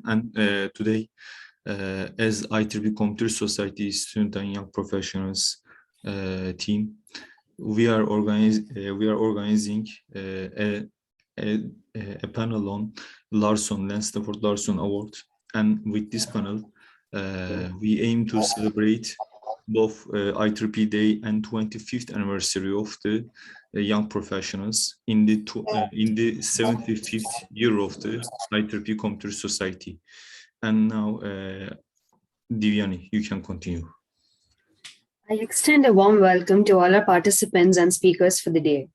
Today, as IEEE Computer Society Student and Young Professionals team, we are organizing a panel on Stafford Larson Award, and with this panel, we aim to celebrate both IEEE Day and 25th anniversary of the young professionals in the 75th year of the IEEE Computer Society. And now, Divyani, you can continue. I extend a warm welcome to all our participants and speakers for the day.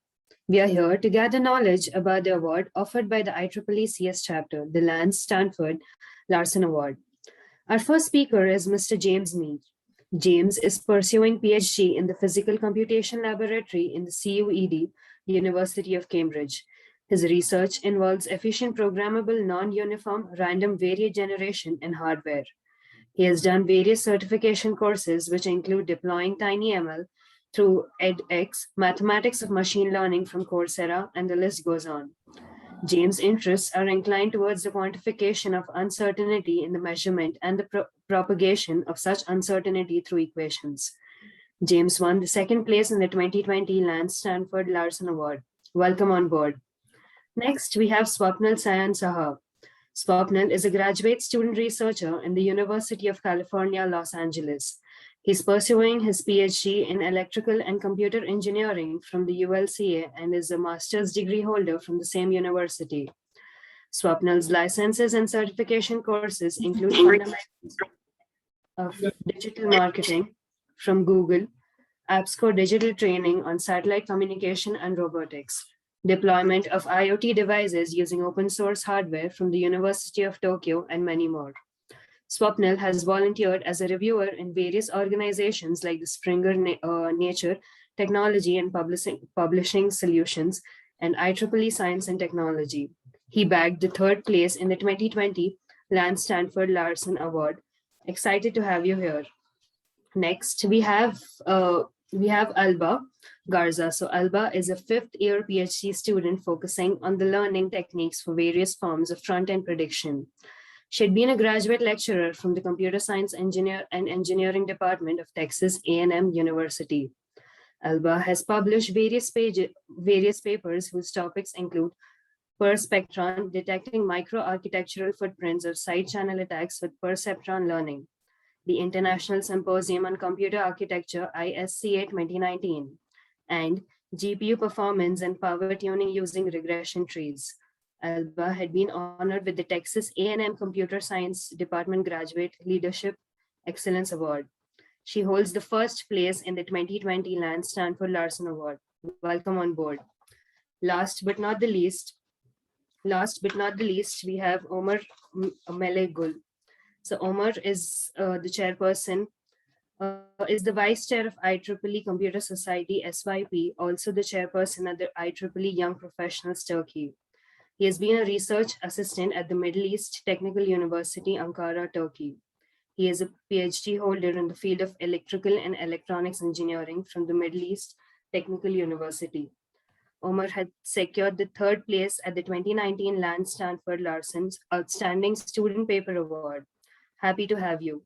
We are here to gather knowledge about the award offered by the IEEE CS chapter, the Stafford Larson Award. Our first speaker is Mr. James Meech. James is pursuing PhD in the Physical Computation Laboratory in the CUED, University of Cambridge. His research involves efficient programmable non-uniform random variate generation in hardware. He has done various certification courses which include deploying TinyML through edX, mathematics of machine learning from Coursera, and the list goes on. James' interests are inclined towards the quantification of uncertainty in the measurement and the propagation of such uncertainty through equations. James won the second place in the 2020 Stafford Larson Award. Welcome on board. Next, we have Swapnil Sayan Saha. Swapnil is a graduate student researcher in the University of California, Los Angeles. He's pursuing his PhD in electrical and computer engineering from the ULCA and is a master's degree holder from the same university. Swapnil's licenses and certification courses include fundamentals of digital marketing from Google, AppScore digital training on satellite communication and robotics, deployment of IoT devices using open source hardware from the University of Tokyo, and many more. Swapnil has volunteered as a reviewer in various organizations like the Springer Nature Technology and Publishing Solutions and IEEE Science and Technology. He bagged the third place in the 2020 Stafford Larson Award. Excited to have you here. Next, we have Elba Garza. So Elba is a fifth-year PhD student focusing on the learning techniques for various forms of front-end prediction. She had been a graduate lecturer from the Computer Science Engineering Department of Texas A&M University. Elba has published various papers whose topics include perceptron, detecting microarchitectural footprints of side channel attacks with perceptron learning, the International Symposium on Computer Architecture ISCA 2019, and GPU performance and power tuning using regression trees. Elba had been honored with the Texas A&M Computer Science Department Graduate Leadership Excellence Award. She holds the first place in the 2020 Stafford Larson Award. Welcome on board. Last but not the least, we have Ömer Melih Gül. So Ömer is the chairperson, is the vice chair of IEEE Computer Society SYP, also the chairperson at the IEEE Young Professionals Turkey. He has been a research assistant at the Middle East Technical University, Ankara, Turkey. He is a PhD holder in the field of electrical and electronics engineering from the Middle East Technical University. Ömer had secured the third place at the 2019 Stafford Larson's Outstanding Student Paper Award. Happy to have you.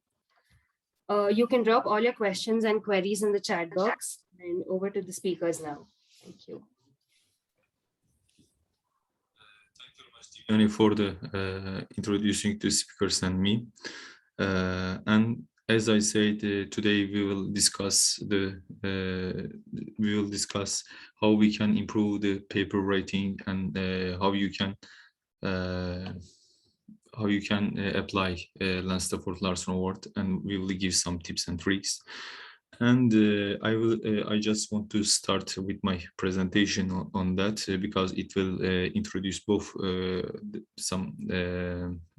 You can drop all your questions and queries in the chat box, and over to the speakers now. Thank you. For the introducing the speakers and me, and as I said, today we will discuss how we can improve the paper writing and how you can apply Stafford Larson Award, and we will give some tips and tricks. And I just want to start with my presentation on that because it will introduce both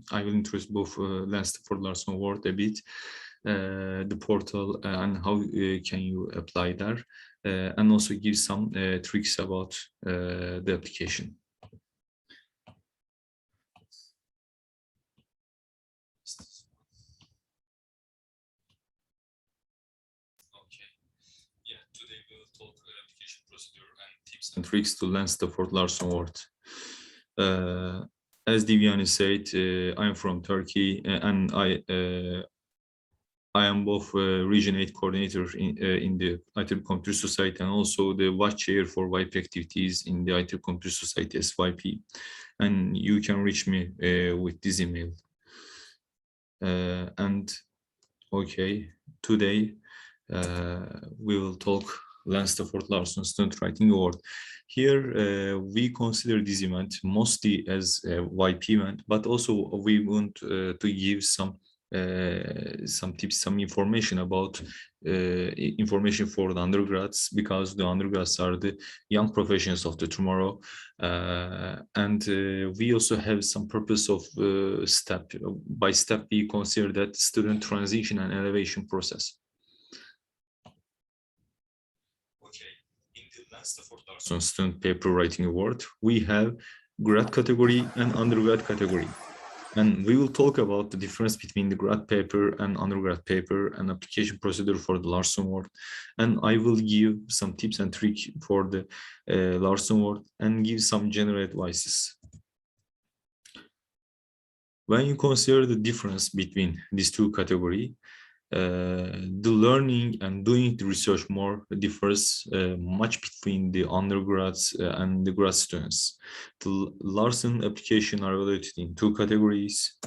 I will introduce both Stafford Larson Award a bit, the portal and how can you apply there, and also give some tricks about the application. And tricks to Stafford Larson Award. as Divyani said, I'm from Turkey, and I am both Region 8 coordinator in the IEEE Computer Society and also the vice chair for YP activities in the IEEE Computer Society SYP. And you can reach me with this email. And okay, today we will talk Stafford Larson Student Writing Award. Here we consider this event mostly as a YP event, but also we want to give some tips, some information about information for the undergrads, because the undergrads are the young professionals of the tomorrow, and we also have some purpose of step by step. We consider that student transition and elevation process. Okay, in the Stafford Larson Student Paper Writing Award, we have grad category and undergrad category. And we will talk about the difference between the grad paper and undergrad paper and application procedure for the Larson Award. And I will give some tips and tricks for the Larson Award and give some general advices. When you consider the difference between these two categories, the learning and doing the research more differs much between the undergrads and the grad students. The Larson application are evaluated in two categories.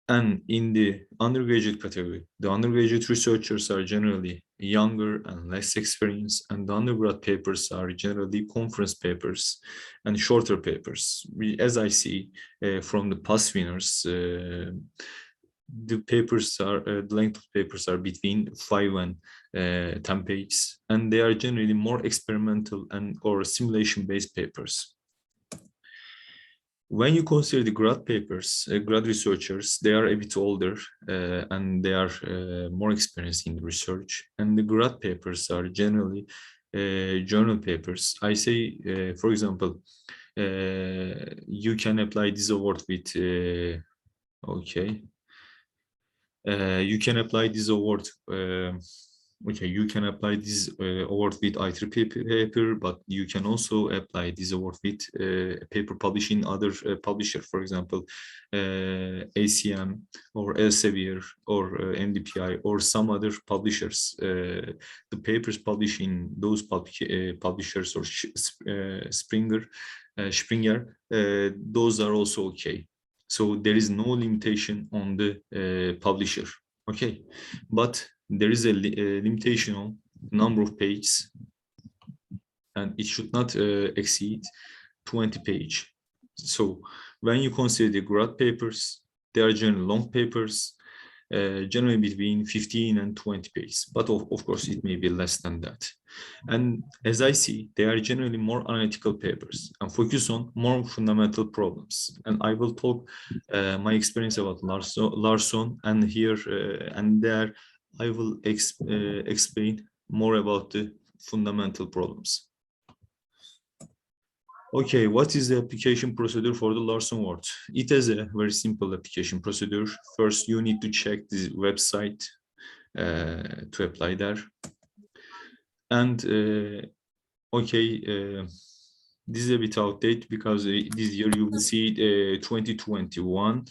And in the undergraduate category, the undergraduate researchers are generally younger and less experienced, and the undergrad papers are generally conference papers and shorter papers. As I see from the past winners, the papers are the length of papers are between 5 and 10 pages, and they are generally more experimental and or simulation-based papers. When you consider the grad papers, grad researchers, they are a bit older and they are more experienced in research, and the grad papers are generally journal papers. I say, for example, you can apply this award with you can apply this award. You can apply this award with IEEE paper, but you can also apply this award with a paper published in other publisher, for example, ACM or Elsevier or NDPI or some other publishers. The papers published in those publishers or Springer, those are also okay. So there is no limitation on the publisher, okay? But there is a limitation on number of pages, and it should not exceed 20 pages. So when you consider the grad papers, they are generally long papers, generally between 15 and 20 pages, but of course it may be less than that. And as I see, they are generally more analytical papers and focus on more fundamental problems. And I will talk my experience about Larson, and here and there I will explain more about the fundamental problems. Okay, what is the application procedure for the Larson Award? It has a very simple application procedure. First, you need to check the website to apply there. And this is a bit outdated because this year you will see 2021.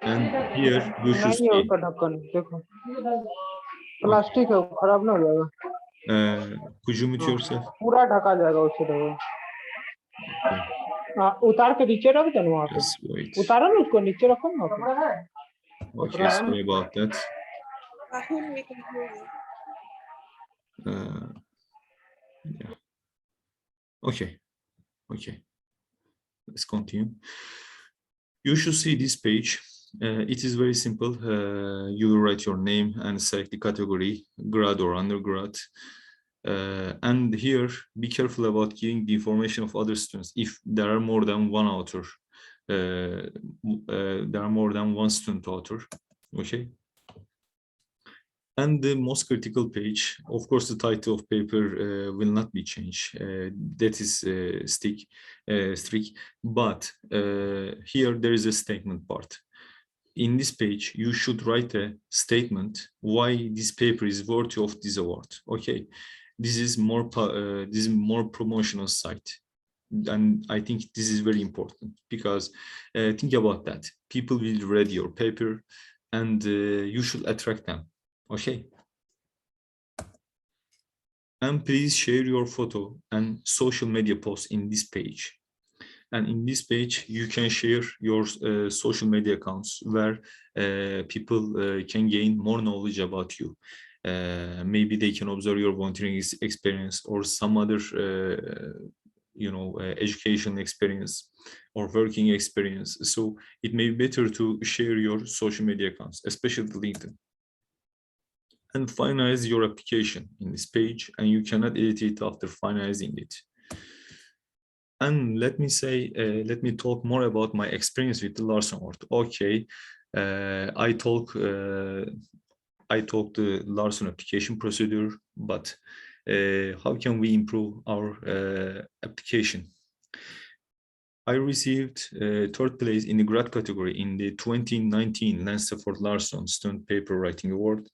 And here you should see. Plastic खराब ना हो जाएगा. Could you mute yourself? पूरा ढका जाएगा उससे तो. उतार के नीचे रख दो वहाँ पे. उतारो ना उसको नीचे रखो ना. Okay, sorry about that. Yeah. Okay. Let's continue. You should see this page. It is very simple. You will write your name and select the category, grad or undergrad. And here, be careful about giving the information of other students. If there are more than one author, there are more than one student author, okay? And the most critical page, of course, the title of paper will not be changed. That is strict. But here there is a statement part. In this page, you should write a statement why this paper is worthy of this award. Okay, this is more promotional site. And I think this is very important because think about that. People will read your paper and you should attract them. Okay. And please share your photo and social media posts in this page. And in this page, you can share your social media accounts where people can gain more knowledge about you. Maybe they can observe your volunteering experience or some other, education experience or working experience. So it may be better to share your social media accounts, especially LinkedIn. And finalize your application in this page, and you cannot edit it after finalizing it. And let me talk more about my experience with the Larson Award. Okay, I talk the Larson application procedure, but how can we improve our application? I received third place in the grad category in the 2019 Stafford Larson Student Paper Writing Award.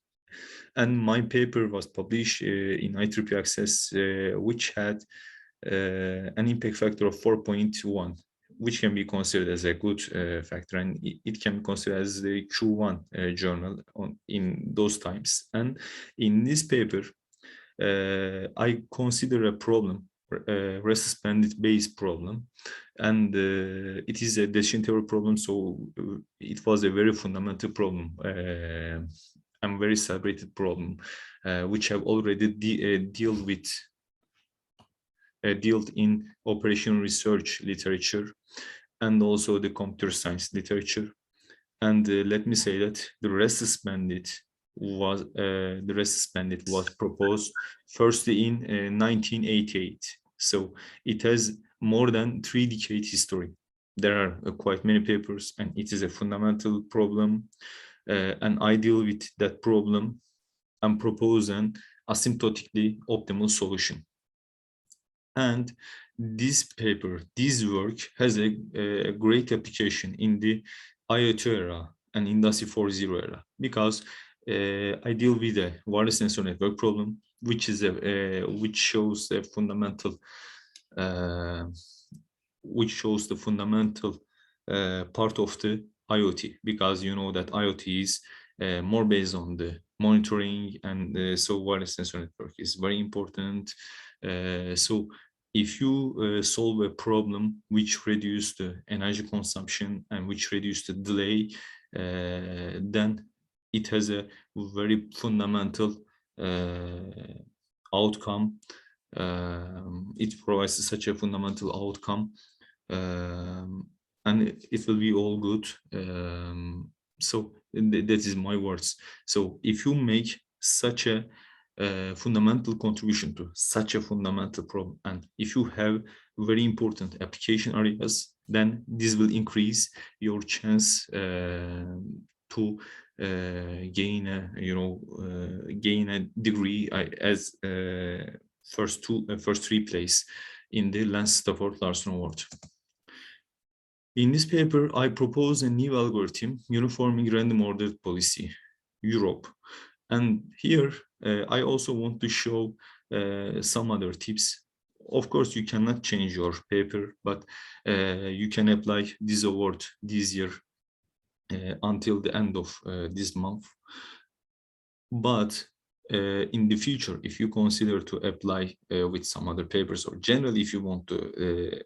And my paper was published in IEEE Access, which had an impact factor of 4.1, which can be considered as a good factor, and it can be considered as the Q1 journal in those times. And in this paper, I consider a problem, rest-suspended base problem, and it is a decision theory problem, so it was a very fundamental problem. And very celebrated problem, which have already dealt in operational research literature and also the computer science literature. And let me say that the rest suspended was proposed firstly in 1988. So it has more than 3 decades history. There are quite many papers, and it is a fundamental problem. And I deal with that problem and propose an asymptotically optimal solution. And this paper, this work has a great application in the IoT era and Industry 4.0 era, because I deal with a wireless sensor network problem, which is which shows the fundamental part of the IoT, because you know that IoT is more based on the monitoring, and so wireless sensor network is very important. So if you solve a problem which reduces the energy consumption and which reduces the delay, then it has a very fundamental outcome. It provides such a fundamental outcome. And it will be all good. So that is my words. So if you make such a fundamental contribution to such a fundamental problem, and if you have very important application areas, then this will increase your chance to gain a degree as first 3 place in the Stafford Larson Award. In this paper, I propose a new algorithm, uniforming random ordered policy, Europe. And here, I also want to show some other tips. Of course, you cannot change your paper, but you can apply this award this year until the end of this month. But in the future, if you consider to apply with some other papers, or generally if you want to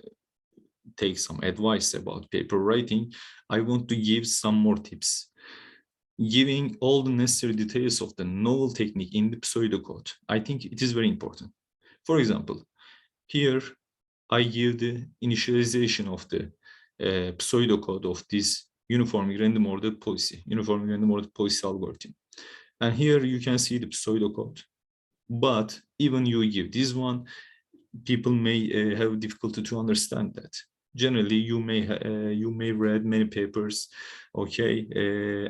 take some advice about paper writing, I want to give some more tips. Giving all the necessary details of the novel technique in the pseudocode, I think it is very important. For example, here I give the initialization of the pseudocode of this uniformly random ordered policy algorithm. And here you can see the pseudocode. But even you give this one, people may have difficulty to understand that. Generally, you may read many papers, okay,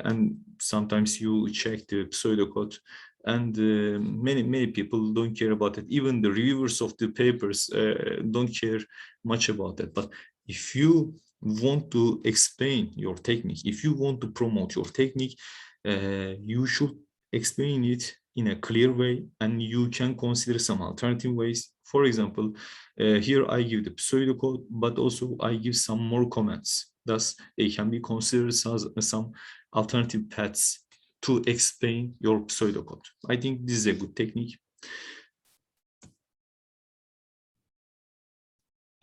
and sometimes you check the pseudocode, and many people don't care about it. Even the reviewers of the papers don't care much about that. But if you want to explain your technique, if you want to promote your technique, you should explain it in a clear way, and you can consider some alternative ways. For example, here I give the pseudocode, but also I give some more comments. Thus, they can be considered as some alternative paths to explain your pseudocode. I think this is a good technique.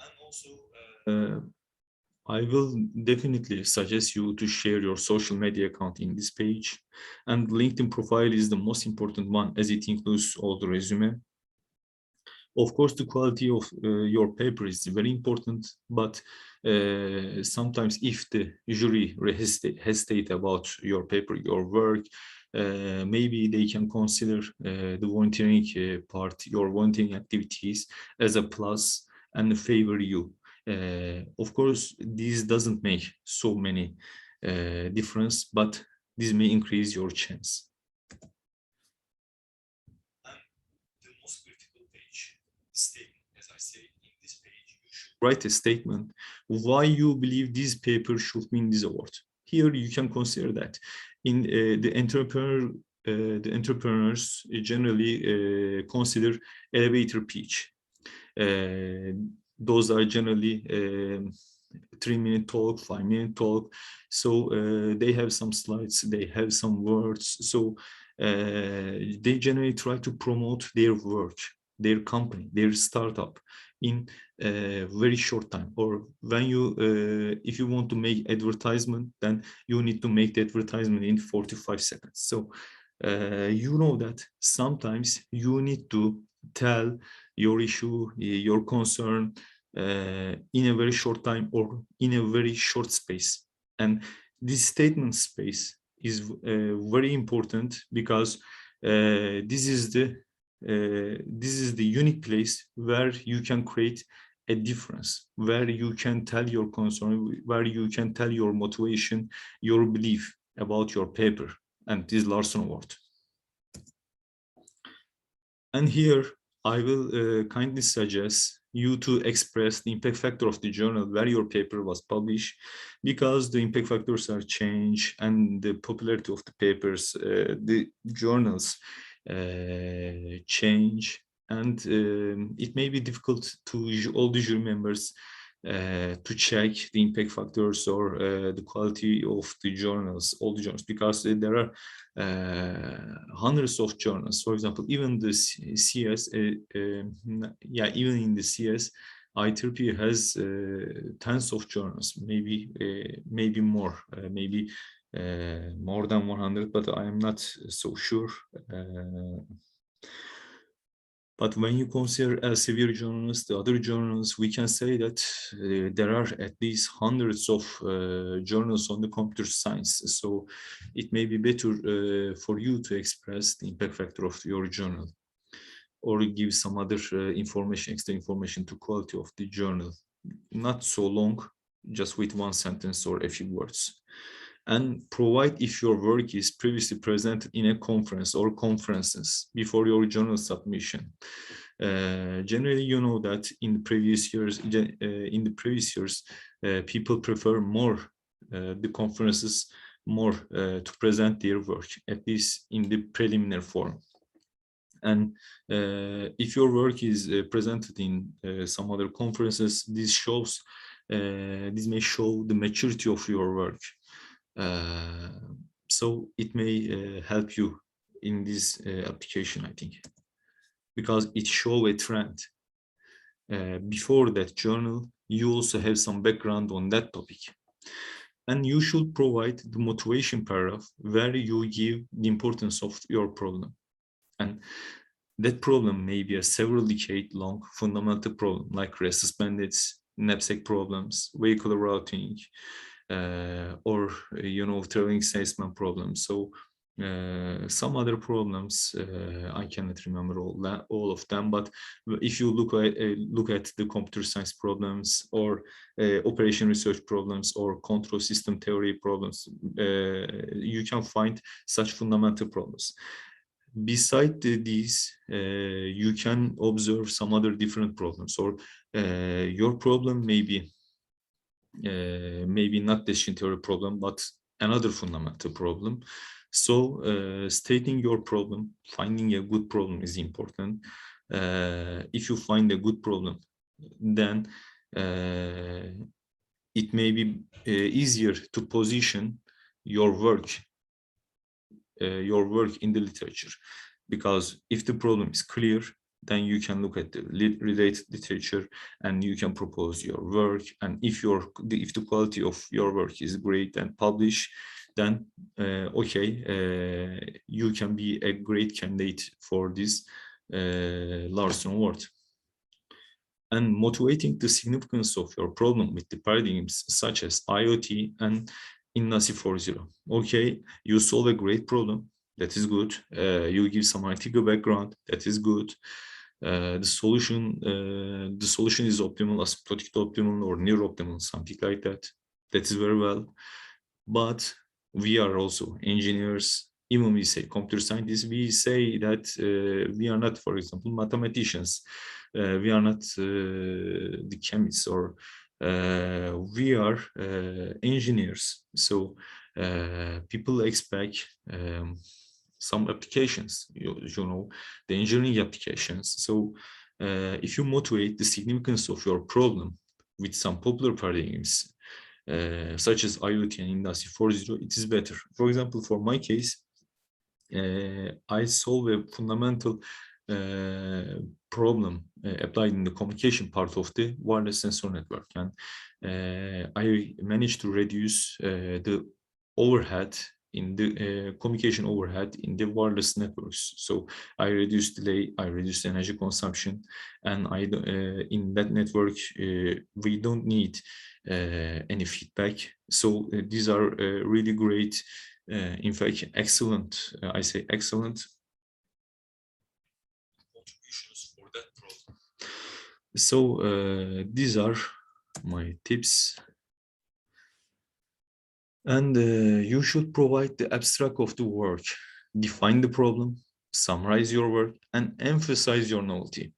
And also, I will definitely suggest you to share your social media account in this page. And LinkedIn profile is the most important one as it includes all the resume. Of course, the quality of your paper is very important, but sometimes if the jury hesitate about your paper, your work, maybe they can consider the volunteering part, your volunteering activities as a plus and favor you. Of course, this doesn't make so many difference, but this may increase your chance. And the most critical page, statement, as I say in this page, you should write a statement why you believe this paper should win this award. Here you can consider that in the entrepreneurs generally consider elevator pitch. Those are generally 3-minute talk, 5-minute talk. So they have some slides, they have some words. So they generally try to promote their work, their company, their startup in a very short time. Or when you, if you want to make advertisement, then you need to make the advertisement in 45 seconds. So you know that sometimes you need to tell your issue, your concern in a very short time or in a very short space. And this statement space is very important because this is the unique place where you can create a difference, where you can tell your concern, where you can tell your motivation, your belief about your paper and this Larson Award. And here I will kindly suggest you to express the impact factor of the journal where your paper was published, because the impact factors are changed and the popularity of the papers, the journals change, and it may be difficult to all the jury members to check the impact factors or the quality of the journals, all the journals, because there are hundreds of journals. For example, even the CS, even in the CS, IEEE has tens of journals, maybe more, maybe more than 100, but I am not so sure. But when you consider Elsevier journals, the other journals, we can say that there are at least hundreds of journals on the computer science. So it may be better for you to express the impact factor of your journal or give some other information, extra information to quality of the journal. Not so long, just with one sentence or a few words. And provide if your work is previously presented in a conference or conferences before your journal submission. Generally, you know that in the previous years, people prefer more the conferences more to present their work, at least in the preliminary form. And if your work is presented in some other conferences, this may show the maturity of your work. So it may help you in this application, I think, because it shows a trend. Before that journal, you also have some background on that topic. And you should provide the motivation paragraph where you give the importance of your problem. And that problem may be a several decade long fundamental problem like REST bandits, knapsack problems, vehicular routing, or traveling salesman problems. So some other problems I cannot remember all of them, but if you look at the computer science problems or operation research problems or control system theory problems, you can find such fundamental problems. Beside these, you can observe some other different problems, or your problem may be maybe not decision theory problem, but another fundamental problem. So stating your problem, finding a good problem is important. if you find a good problem, then it may be easier to position your work in the literature, because if the problem is clear, then you can look at the related literature and you can propose your work. And if the quality of your work is great and publish, then you can be a great candidate for this Larson Award. And motivating the significance of your problem with the paradigms such as IoT and Industry 4.0. Okay, you solve a great problem. That is good. You give some article background. That is good. The solution is optimal, asymptotic to optimal, or near optimal, something like that. That is very well. But we are also engineers. Even we say computer scientists, we say that we are not, for example, mathematicians. We are not the chemists, or we are engineers. So people expect some applications, you know, the engineering applications. So if you motivate the significance of your problem with some popular paradigms, such as IoT and Industry 4.0, it is better. For example, for my case, I solve a fundamental problem applied in the communication part of the wireless sensor network, and I managed to reduce the overhead in the communication overhead in the wireless networks. So I reduced delay, I reduced energy consumption, and in that network we don't need any feedback. So these are really great, in fact, excellent. I say excellent contributions for that problem. So these are my tips. And you should provide the abstract of the work, define the problem, summarize your work, and emphasize your novelty.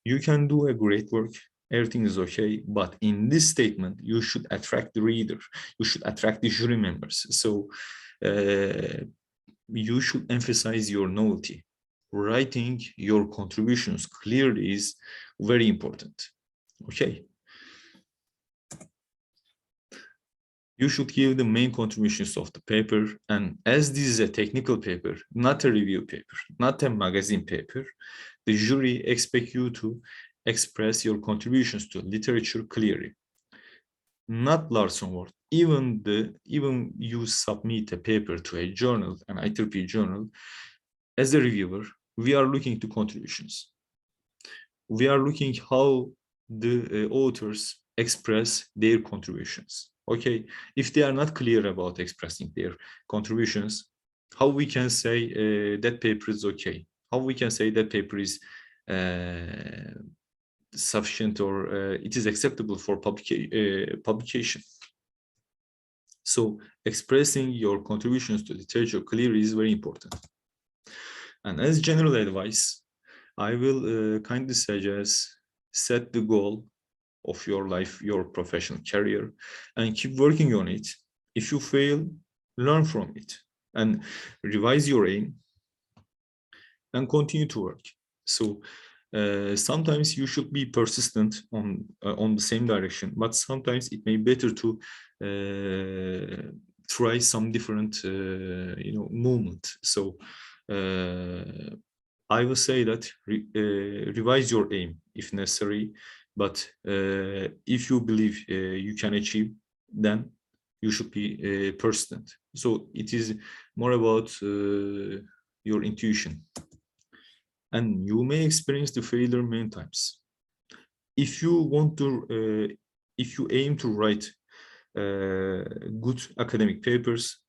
You can do a great work, everything is okay, but in this statement, you should attract the reader, you should attract the jury members. So you should emphasize your novelty. Writing your contributions clearly is very important. Okay. You should give the main contributions of the paper, and as this is a technical paper, not a review paper, not a magazine paper, the jury expects you to express your contributions to literature clearly. Not Larson Award. Even you submit a paper to a journal, an IEEE journal, as a reviewer, we are looking to contributions. We are looking how the authors express their contributions. Okay, if they are not clear about expressing their contributions, how we can say that paper is okay? How we can say that paper is sufficient, or it is acceptable for publication? So expressing your contributions to literature clearly is very important. And as general advice, I will kindly suggest set the goal of your life, your professional career, and keep working on it. If you fail, learn from it and revise your aim and continue to work. So sometimes you should be persistent on the same direction, but sometimes it may be better to try some different movement. So I will say that revise your aim if necessary, but if you believe you can achieve, then you should be persistent. So it is more about your intuition. And you may experience the failure many times. If you want to, if you aim to write good academic papers,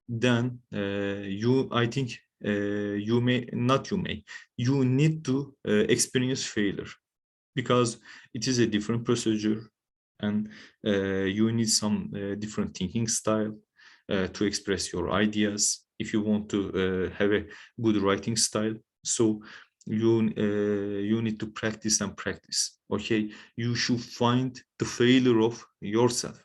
then I think you need to experience failure, because it is a different procedure, and you need some different thinking style to express your ideas if you want to have a good writing style. So you need to practice and practice. Okay, you should find the failure of yourself.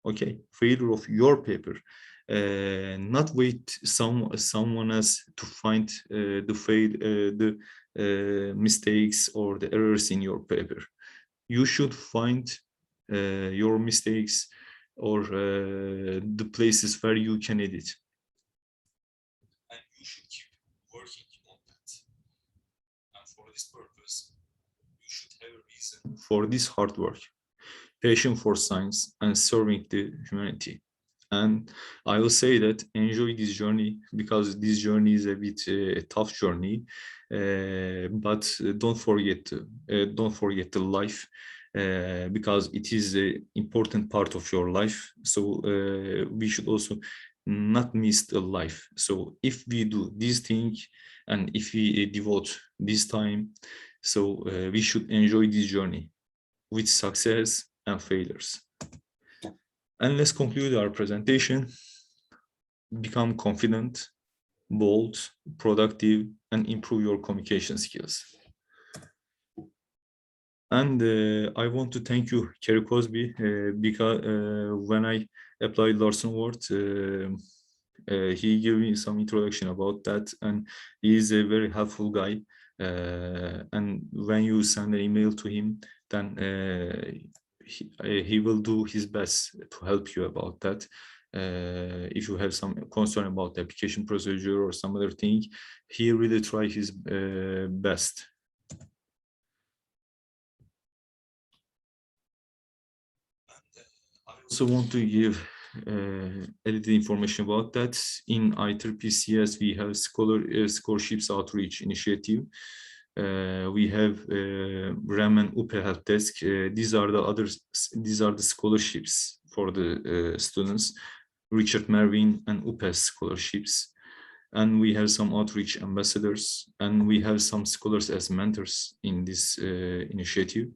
Okay, failure of your paper, not wait someone else to find the mistakes or the errors in your paper. You should find your mistakes or the places where you can edit. And you should keep working on that. And for this purpose, you should have a reason for this hard work, passion for science, and serving the humanity. And I will say that enjoy this journey, because this journey is a bit a tough journey. But don't forget the life, because it is an important part of your life. So we should also not miss the life. So if we do this thing and if we devote this time, so we should enjoy this journey with success and failures. And let's conclude our presentation. Become confident, bold, productive, and improve your communication skills. And I want to thank you, Kerry Crosby, because when I applied Larson Award, he gave me some introduction about that, and he is a very helpful guy. And when you send an email to him, then he will do his best to help you about that. If you have some concern about the application procedure or some other thing, he really try his best. I also want to give a little information about that. In IEEE CS, we have scholarships outreach initiative. We have RAM and UPE help desk. These are the scholarships for the students, Richard Merwin and UPE scholarships. And we have some outreach ambassadors, and we have some scholars as mentors in this initiative,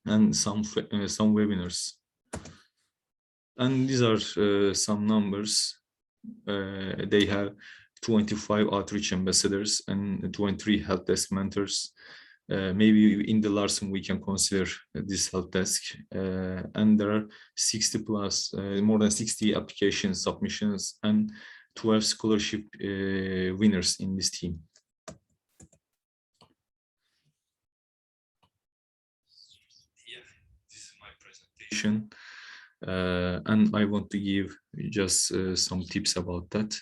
and some webinars. And these are some numbers. They have 25 outreach ambassadors and 23 help desk mentors. Maybe in the Larson we can consider this help desk. And there are 60 plus, more than 60 application submissions and 12 scholarship winners in this team. Yeah, this is my presentation. And I want to give just some tips about that.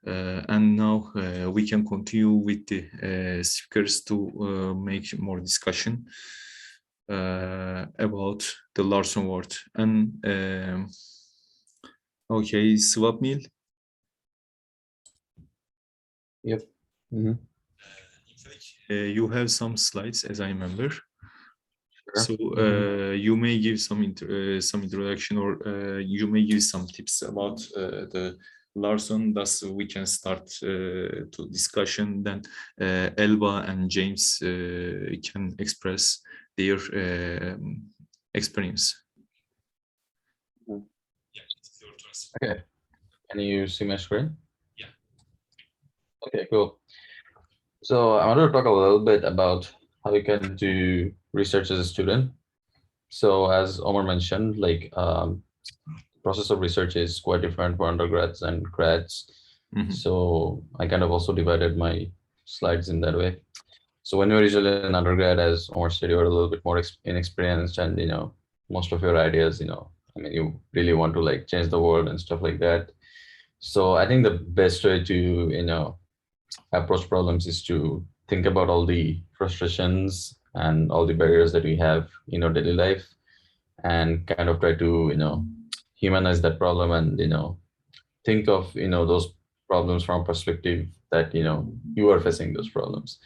And now we can continue with the speakers to make more discussion about the Larson Award. And okay, Swapnil. Yep. Mm-hmm. In fact, you have some slides, as I remember. Sure. So you may give some introduction, or you may give some tips about the Larson. Thus, we can start to discussion. Then Elba and James can express their experience. Mm-hmm. Yeah, it's your turn. Okay. Can you see my screen? Yeah. Okay, cool. So I want to talk a little bit about how you can do research as a student. So as Ömer mentioned, like process of research is quite different for undergrads and grads. Mm-hmm. So I kind of also divided my slides in that way. So when you're usually an undergrad, as Ömer said, you're a little bit more inexperienced, and most of your ideas, I mean, you really want to like change the world and stuff like that. So I think the best way to approach problems is to think about all the frustrations and all the barriers that we have in our daily life, and kind of try to humanize that problem, and think of those problems from a perspective that you are facing those problems.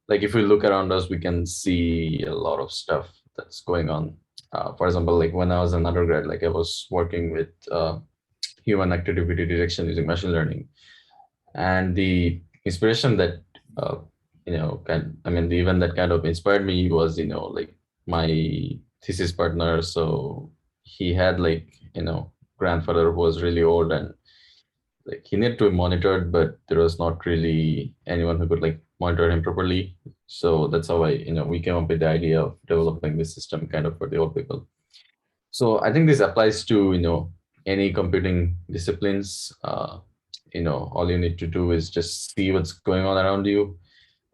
Like if we look around us, we can see a lot of stuff that's going on. For example, like when I was an undergrad, like I was working with human activity detection using machine learning, and the inspiration that the event that kind of inspired me was like my thesis partner. So he had like grandfather who was really old, and like he needed to be monitored, but there was not really anyone who could like monitor him properly. So that's how we came up with the idea of developing this system kind of for the old people. So I think this applies to any computing disciplines, all you need to do is just see what's going on around you.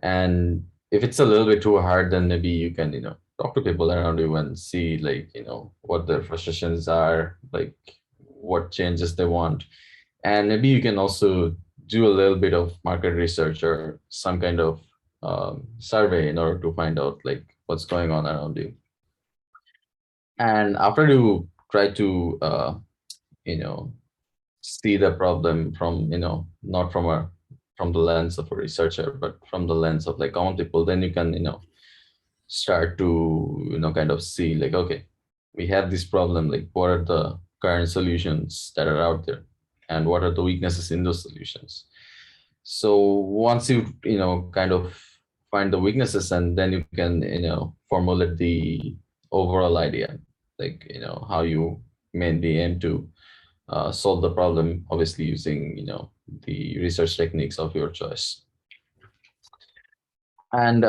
And if it's a little bit too hard, then maybe you can, talk to people around you and see like, what their frustrations are, like what changes they want. And maybe you can also do a little bit of market research or some kind of survey in order to find out like what's going on around you. And after you try to, see the problem from, not from the lens of a researcher, but from the lens of like common people, then you can, start to, kind of see like, okay, we have this problem, like what are the current solutions that are out there and what are the weaknesses in those solutions. So once you, kind of find the weaknesses, and then you can, formulate the overall idea, like, how you mainly aim to solve the problem, obviously using, the research techniques of your choice. And,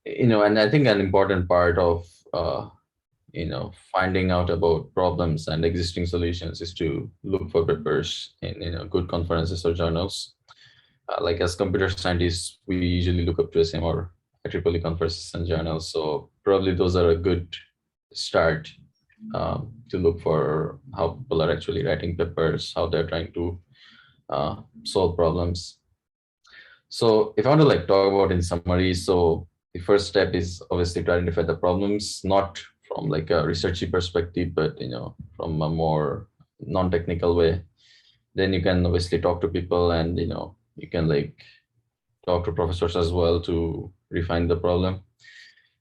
and I think an important part of, finding out about problems and existing solutions is to look for papers in, good conferences or journals. Like as computer scientists, we usually look up to SM or IEEE conferences and journals. So probably those are a good start to look for how people are actually writing papers, how they're trying to solve problems. So if I want to like talk about in summary, so the first step is obviously to identify the problems, not from like a researchy perspective, but from a more non-technical way. Then you can obviously talk to people, and you can like talk to professors as well to refine the problem.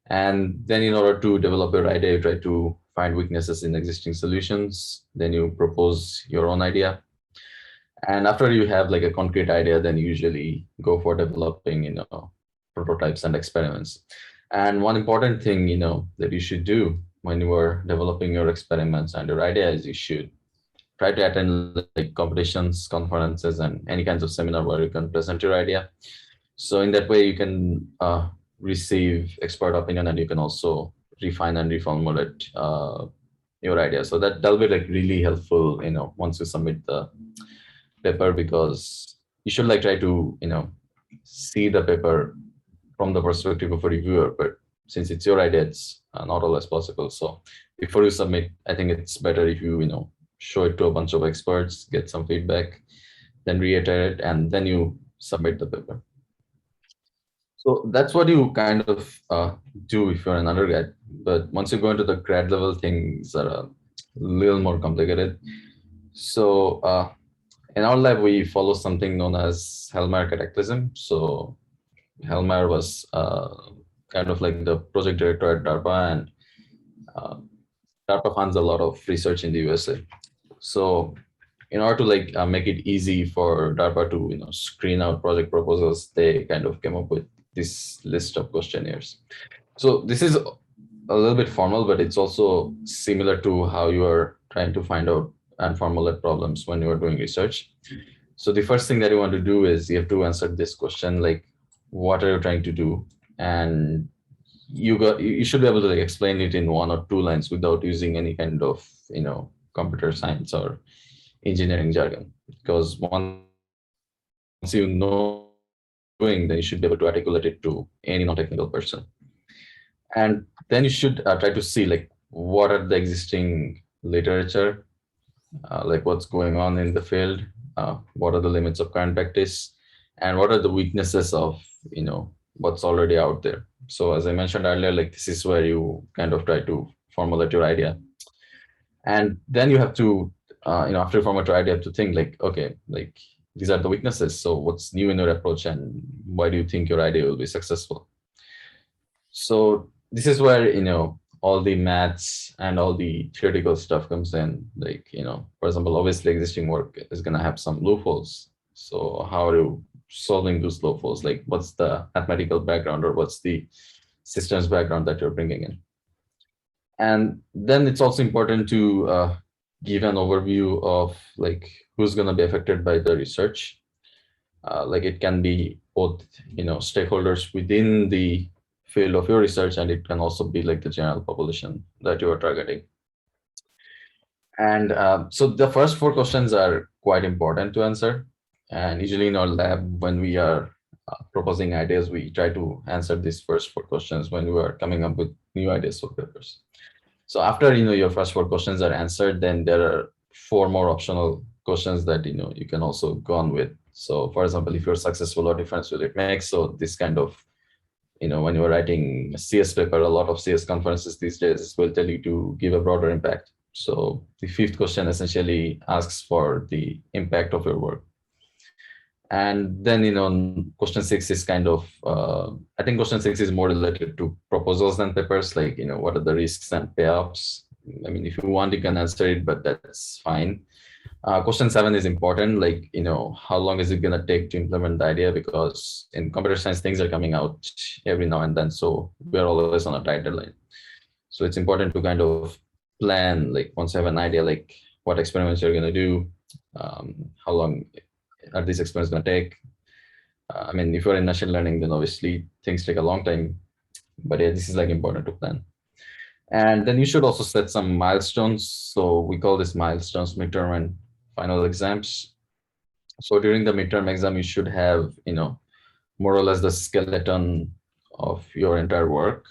And then in order to develop your idea, you try to find weaknesses in existing solutions. Then you propose your own idea. And after you have like a concrete idea, then you usually go for developing, prototypes and experiments. And one important thing, that you should do when you are developing your experiments and your idea is you should try to attend like competitions, conferences, and any kinds of seminar where you can present your idea. So in that way, you can receive expert opinion, and you can also refine and reformulate your idea. So that'll be like really helpful, once you submit the paper, because you should like try to, see the paper from the perspective of a reviewer. But since it's your idea, it's not always possible. So before you submit, I think it's better if you, show it to a bunch of experts, get some feedback, then reiterate, and then you submit the paper. So that's what you kind of do if you're an undergrad. But once you go into the grad level, things are a little more complicated. So in our lab, we follow something known as Helmer cataclysm. So Helmer was kind of like the project director at DARPA, and DARPA funds a lot of research in the USA. So in order to like make it easy for DARPA to screen out project proposals, they kind of came up with this list of questionnaires. So this is a little bit formal, but it's also similar to how you are trying to find out and formulate problems when you are doing research. So the first thing that you want to do is you have to answer this question, like, what are you trying to do? And you should be able to like explain it in 1 or 2 lines without using any kind of computer science or engineering jargon, because once you know doing, then you should be able to articulate it to any non-technical person. And then you should try to see like what are the existing literature, like what's going on in the field, what are the limits of current practice, and what are the weaknesses of what's already out there. So as I mentioned earlier, like this is where you kind of try to formulate your idea. And then you have to, after you formulate your idea, you have to think like, okay, like these are the weaknesses. So what's new in your approach, and why do you think your idea will be successful? So this is where, all the maths and all the theoretical stuff comes in. Like, for example, obviously existing work is going to have some loopholes. So how are you solving those loopholes? Like what's the mathematical background, or what's the systems background that you're bringing in? And then it's also important to give an overview of like who's going to be affected by the research. Like it can be both, stakeholders within the field of your research, and it can also be like the general population that you are targeting. And so the first 4 questions are quite important to answer. And usually in our lab, when we are proposing ideas, we try to answer these first 4 questions when we are coming up with new ideas for papers. So after your first 4 questions are answered, then there are 4 more optional questions that you can also go on with. So for example, if you're successful, what difference will it make? So this kind of when you're writing a CS paper, a lot of CS conferences these days will tell you to give a broader impact. So the 5th question essentially asks for the impact of your work. And then, question 6 is kind of, I think question 6 is more related to proposals than papers, like, what are the risks and payoffs? I mean, if you want, you can answer it, but that's fine. Question 7 is important, like, how long is it going to take to implement the idea? Because in computer science, things are coming out every now and then. So we're always on a tight deadline. So it's important to kind of plan, like once you have an idea, like what experiments you're going to do, how long are these experiments going to take? I mean, if you're in machine learning, then obviously things take a long time. But yeah, this is like important to plan. And then you should also set some milestones. So we call this milestones, midterm and final exams. So during the midterm exam, you should have, more or less the skeleton of your entire work.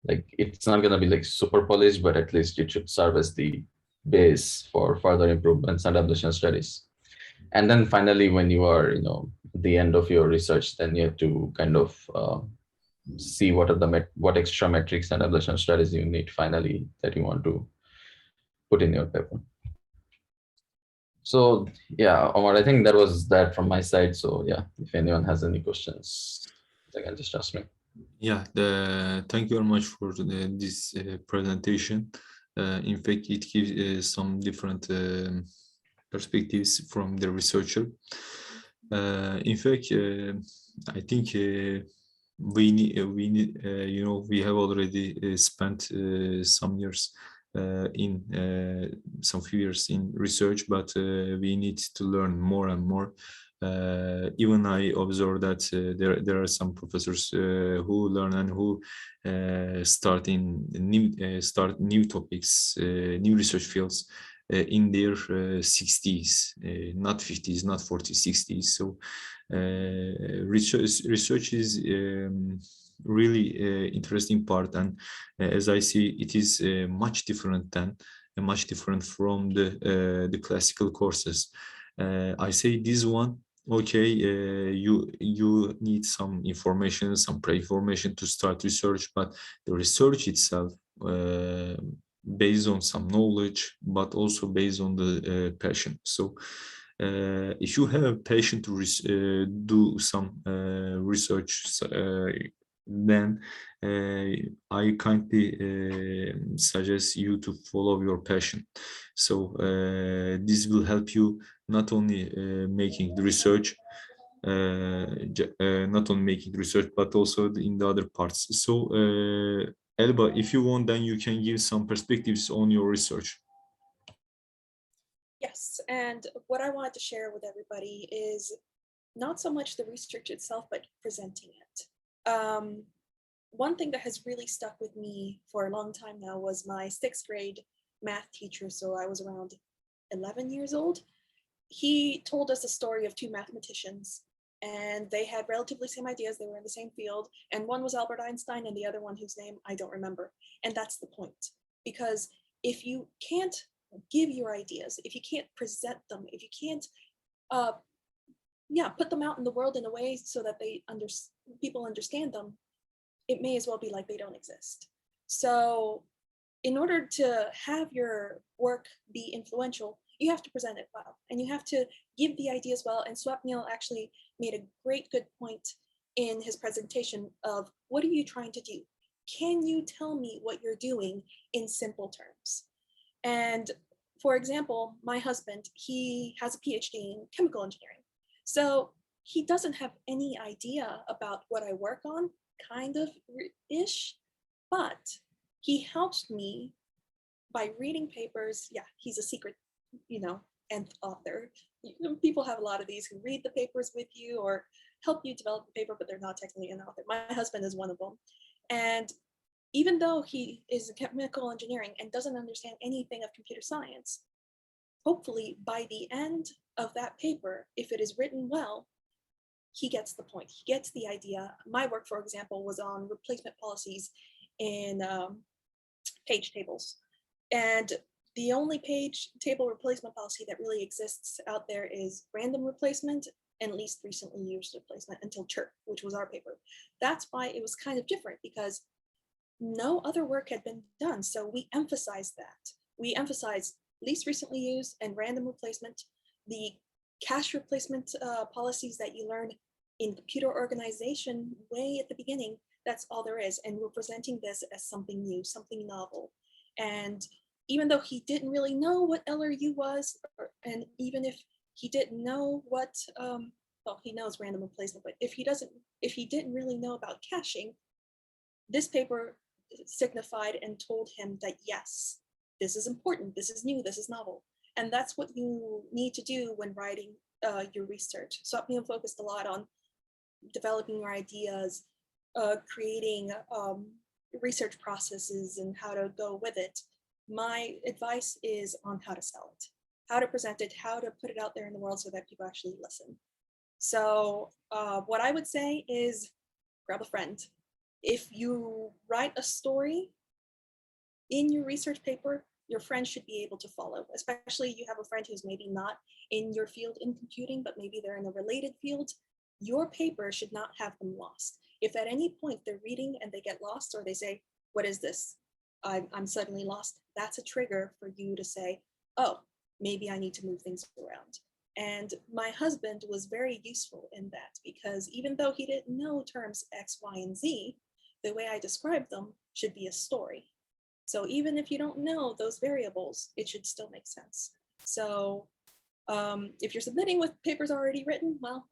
Like it's not going to be like super polished, but at least it should serve as the base for further improvements and application studies. And then finally, when you are, the end of your research, then you have to kind of see what are what extra metrics and application studies you need finally that you want to put in your paper. So yeah, Omar, I think that was that from my side. So yeah, if anyone has any questions, they can just ask me. Yeah, thank you very much for this presentation. In fact, it gives some different perspectives from the researcher. In fact, I think we need we have already spent some years some few years in research, but we need to learn more and more. Even I observe that there are some professors who learn and who start new topics, new research fields in their 60s, not 50s, not 40s, 60s. So research is really interesting part, and as I see, it is much different from the classical courses. I say this one, okay, you need some information, some pre-information to start research, but the research itself based on some knowledge, but also based on the passion. So if you have a passion to do some research, then I kindly suggest you to follow your passion. So this will help you not only making the research, but also in the other parts. So Elba, if you want, then you can give some perspectives on your research. Yes, and what I wanted to share with everybody is not so much the research itself, but presenting it. One thing that has really stuck with me for a long time now was my 6th grade math teacher. So I was around 11 years old. He told us a story of 2 mathematicians, and they had relatively same ideas. They were in the same field, and one was Albert Einstein and the other one whose name I don't remember. And that's the point, because if you can't give your ideas, if you can't present them, if you can't put them out in the world in a way so that people understand them, it may as well be like they don't exist. So in order to have your work be influential, you have to present it well, and you have to give the ideas well. And Swapnil actually made a good point in his presentation of, what are you trying to do? Can you tell me what you're doing in simple terms? And for example, my husband, he has a PhD in chemical engineering. So he doesn't have any idea about what I work on, kind of ish, but he helps me by reading papers. Yeah, he's a secret, nth author. People have a lot of these who read the papers with you or help you develop the paper, but they're not technically an author. My husband is one of them. And even though he is chemical engineering and doesn't understand anything of computer science, hopefully by the end of that paper, if it is written well, he gets the point, he gets the idea. My work, for example, was on replacement policies in page tables. And the only page table replacement policy that really exists out there is random replacement and least recently used replacement until CHIRP, which was our paper. That's why it was kind of different, because no other work had been done. So we emphasized that. We emphasized least recently used and random replacement, the cache replacement policies that you learn in computer organization way at the beginning. That's all there is. And we're presenting this as something new, something novel. And even though he didn't really know what LRU was, and even if he didn't know what, well, he knows random replacement, but if he didn't really know about caching, this paper signified and told him that, yes, this is important, this is new, this is novel. And that's what you need to do when writing your research. Swapnil focused a lot on developing your ideas, creating research processes and how to go with it. My advice is on how to sell it, how to present it, how to put it out there in the world so that people actually listen. So what I would say is grab a friend. If you write a story in your research paper, your friend should be able to follow, especially you have a friend who's maybe not in your field in computing, but maybe they're in a related field. Your paper should not have them lost. If at any point they're reading and they get lost, or they say, what is this? I'm suddenly lost. That's a trigger for you to say, oh, maybe I need to move things around. And my husband was very useful in that, because even though he didn't know terms X, Y, and Z, the way I described them should be a story. So even if you don't know those variables, it should still make sense. So if you're submitting with papers already written, well,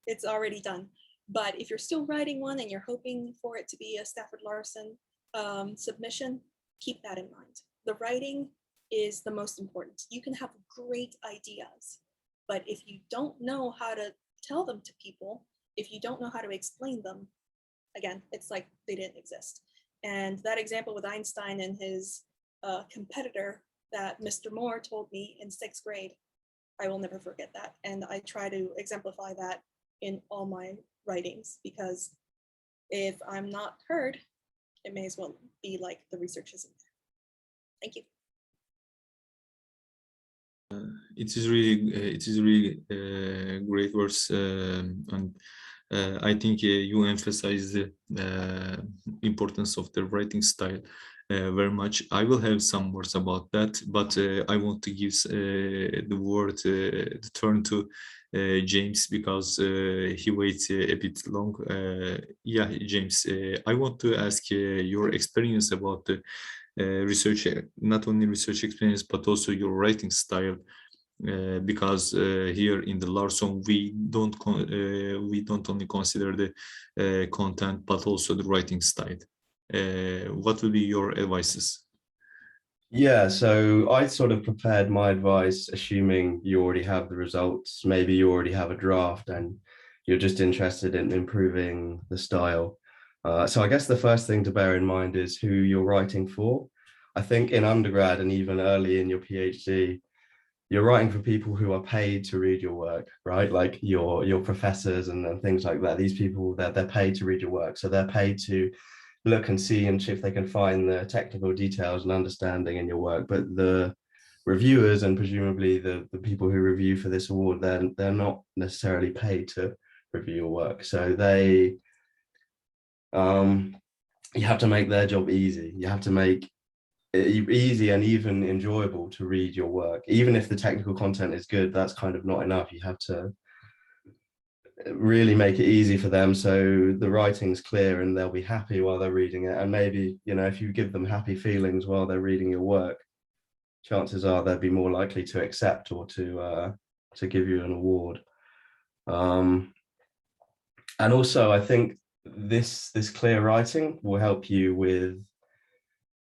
it's already done. But if you're still writing one and you're hoping for it to be a Stafford Larson submission, keep that in mind. The writing is the most important. You can have great ideas, but if you don't know how to tell them to people, if you don't know how to explain them, again, it's like they didn't exist. And that example with Einstein and his competitor that Mr. Moore told me in 6th grade, I will never forget that. And I try to exemplify that in all my writings, because if I'm not heard, it may as well be like the research isn't there. Thank you. It is really great words, and I think you emphasize the importance of the writing style very much. I will have some words about that, but I want to give the turn to James, because he waits a bit long. Yeah, James, I want to ask your experience about the research, not only research experience, but also your writing style. Because here in the Larson, we don't only consider the content, but also the writing style. What will be your advices? Yeah, so I sort of prepared my advice assuming you already have the results. Maybe you already have a draft and you're just interested in improving the style. So I guess the first thing to bear in mind is who you're writing for. I think in undergrad and even early in your PhD, you're writing for people who are paid to read your work, right? Like your professors and things like that. These people, they're paid to read your work. So they're paid to look and see and see if they can find the technical details and understanding in your work. But the reviewers and presumably the people who review for this award, they're not necessarily paid to review your work. So they, you have to make their job easy. You have to make easy and even enjoyable to read your work. Even if the technical content is good, that's kind of not enough. You have to really make it easy for them so the writing's clear and they'll be happy while they're reading it. And maybe, you know, if you give them happy feelings while they're reading your work, chances are they'll be more likely to accept or to give you an award. And also I think this clear writing will help you with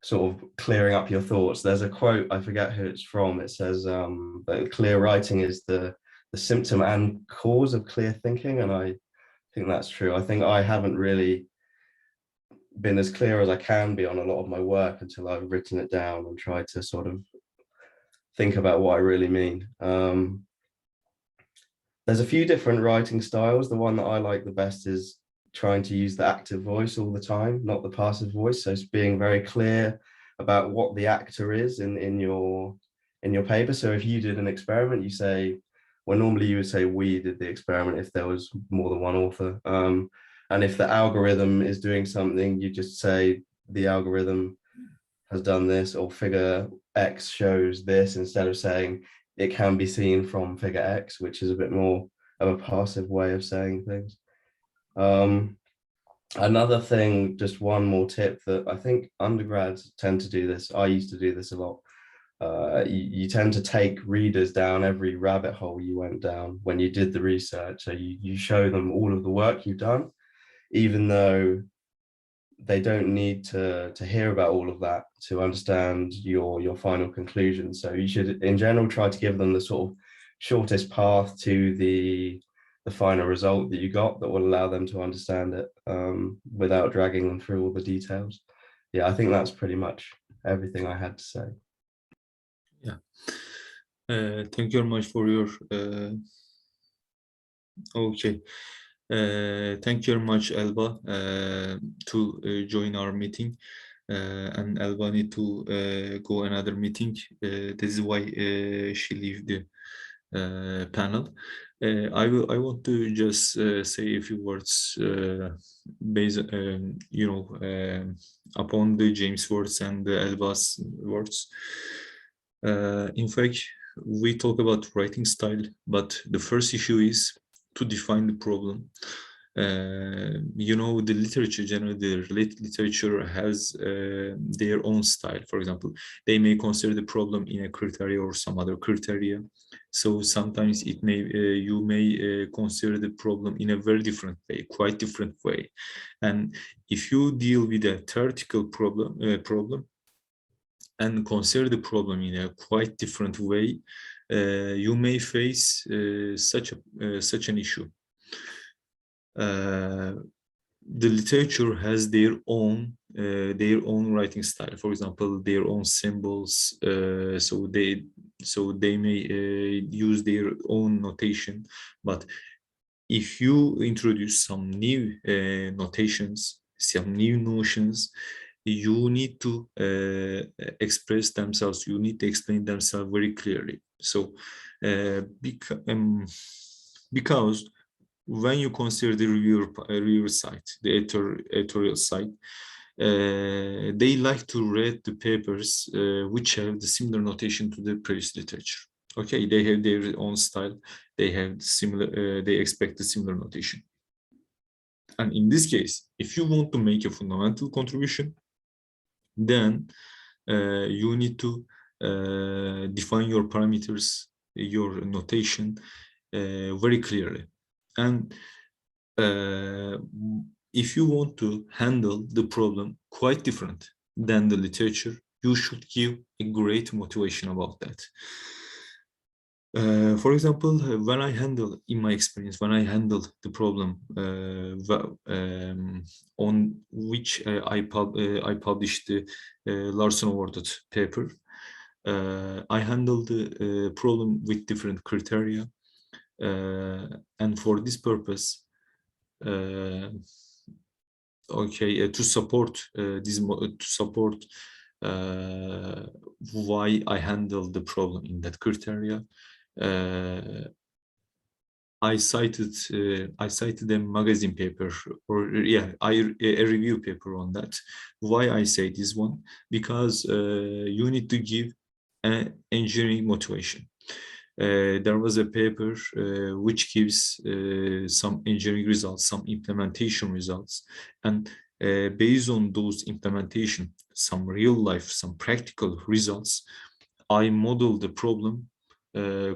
sort of clearing up your thoughts. There's a quote, I forget who it's from. It says that clear writing is the symptom and cause of clear thinking. And I think that's true. I think I haven't really been as clear as I can be on a lot of my work until I've written it down and tried to sort of think about what I really mean. There's a few different writing styles. The one that I like the best is trying to use the active voice all the time, not the passive voice. So it's being very clear about what the actor is in your paper. So if you did an experiment, you say, well, normally you would say we did the experiment if there was more than one author. And if the algorithm is doing something, you just say the algorithm has done this, or figure X shows this, instead of saying it can be seen from figure X, which is a bit more of a passive way of saying things. Another thing, just one more tip, that I think undergrads tend to do this. I used to do this a lot. You tend to take readers down every rabbit hole you went down when you did the research. So you show them all of the work you've done, even though they don't need to hear about all of that to understand your final conclusion. So you should, in general, try to give them the sort of shortest path to the final result that you got that will allow them to understand it without dragging them through all the details. Yeah, I think that's pretty much everything I had to say. Yeah. Thank you very much for your okay. Thank you very much, Elba, to join our meeting. And Elba need to go another meeting. This is why she leave the panel. I want to just say a few words based, upon the James' words and the Elba's words. In fact, we talk about writing style, but the first issue is to define the problem. The literature, generally the related literature has their own style. For example, they may consider the problem in a criteria or some other criteria. So sometimes it may you may consider the problem in a very different way, quite different way. And if you deal with a theoretical problem and consider the problem in a quite different way, you may face such an issue. The literature has their own writing style. For example, their own symbols. So they may use their own notation. But if you introduce some new notations, some new notions, you need to express themselves. You need to explain themselves very clearly. So because when you consider the reviewer side, the editorial side, they like to read the papers which have the similar notation to the previous literature. Okay, they have their own style. They have similar. They expect a similar notation. And in this case, if you want to make a fundamental contribution, then you need to define your parameters, your notation very clearly. And if you want to handle the problem quite different than the literature, you should give a great motivation about that. For example, in my experience, when I handled the problem on which I published the Larson awarded paper, I handled the problem with different criteria, and for this purpose, to support why I handled the problem in that criteria, I cited a magazine paper, a review paper on that. Why I say this one? Because you need to give an engineering motivation. There was a paper which gives some engineering results, some implementation results, and based on those implementation, some real life, some practical results, I modeled the problem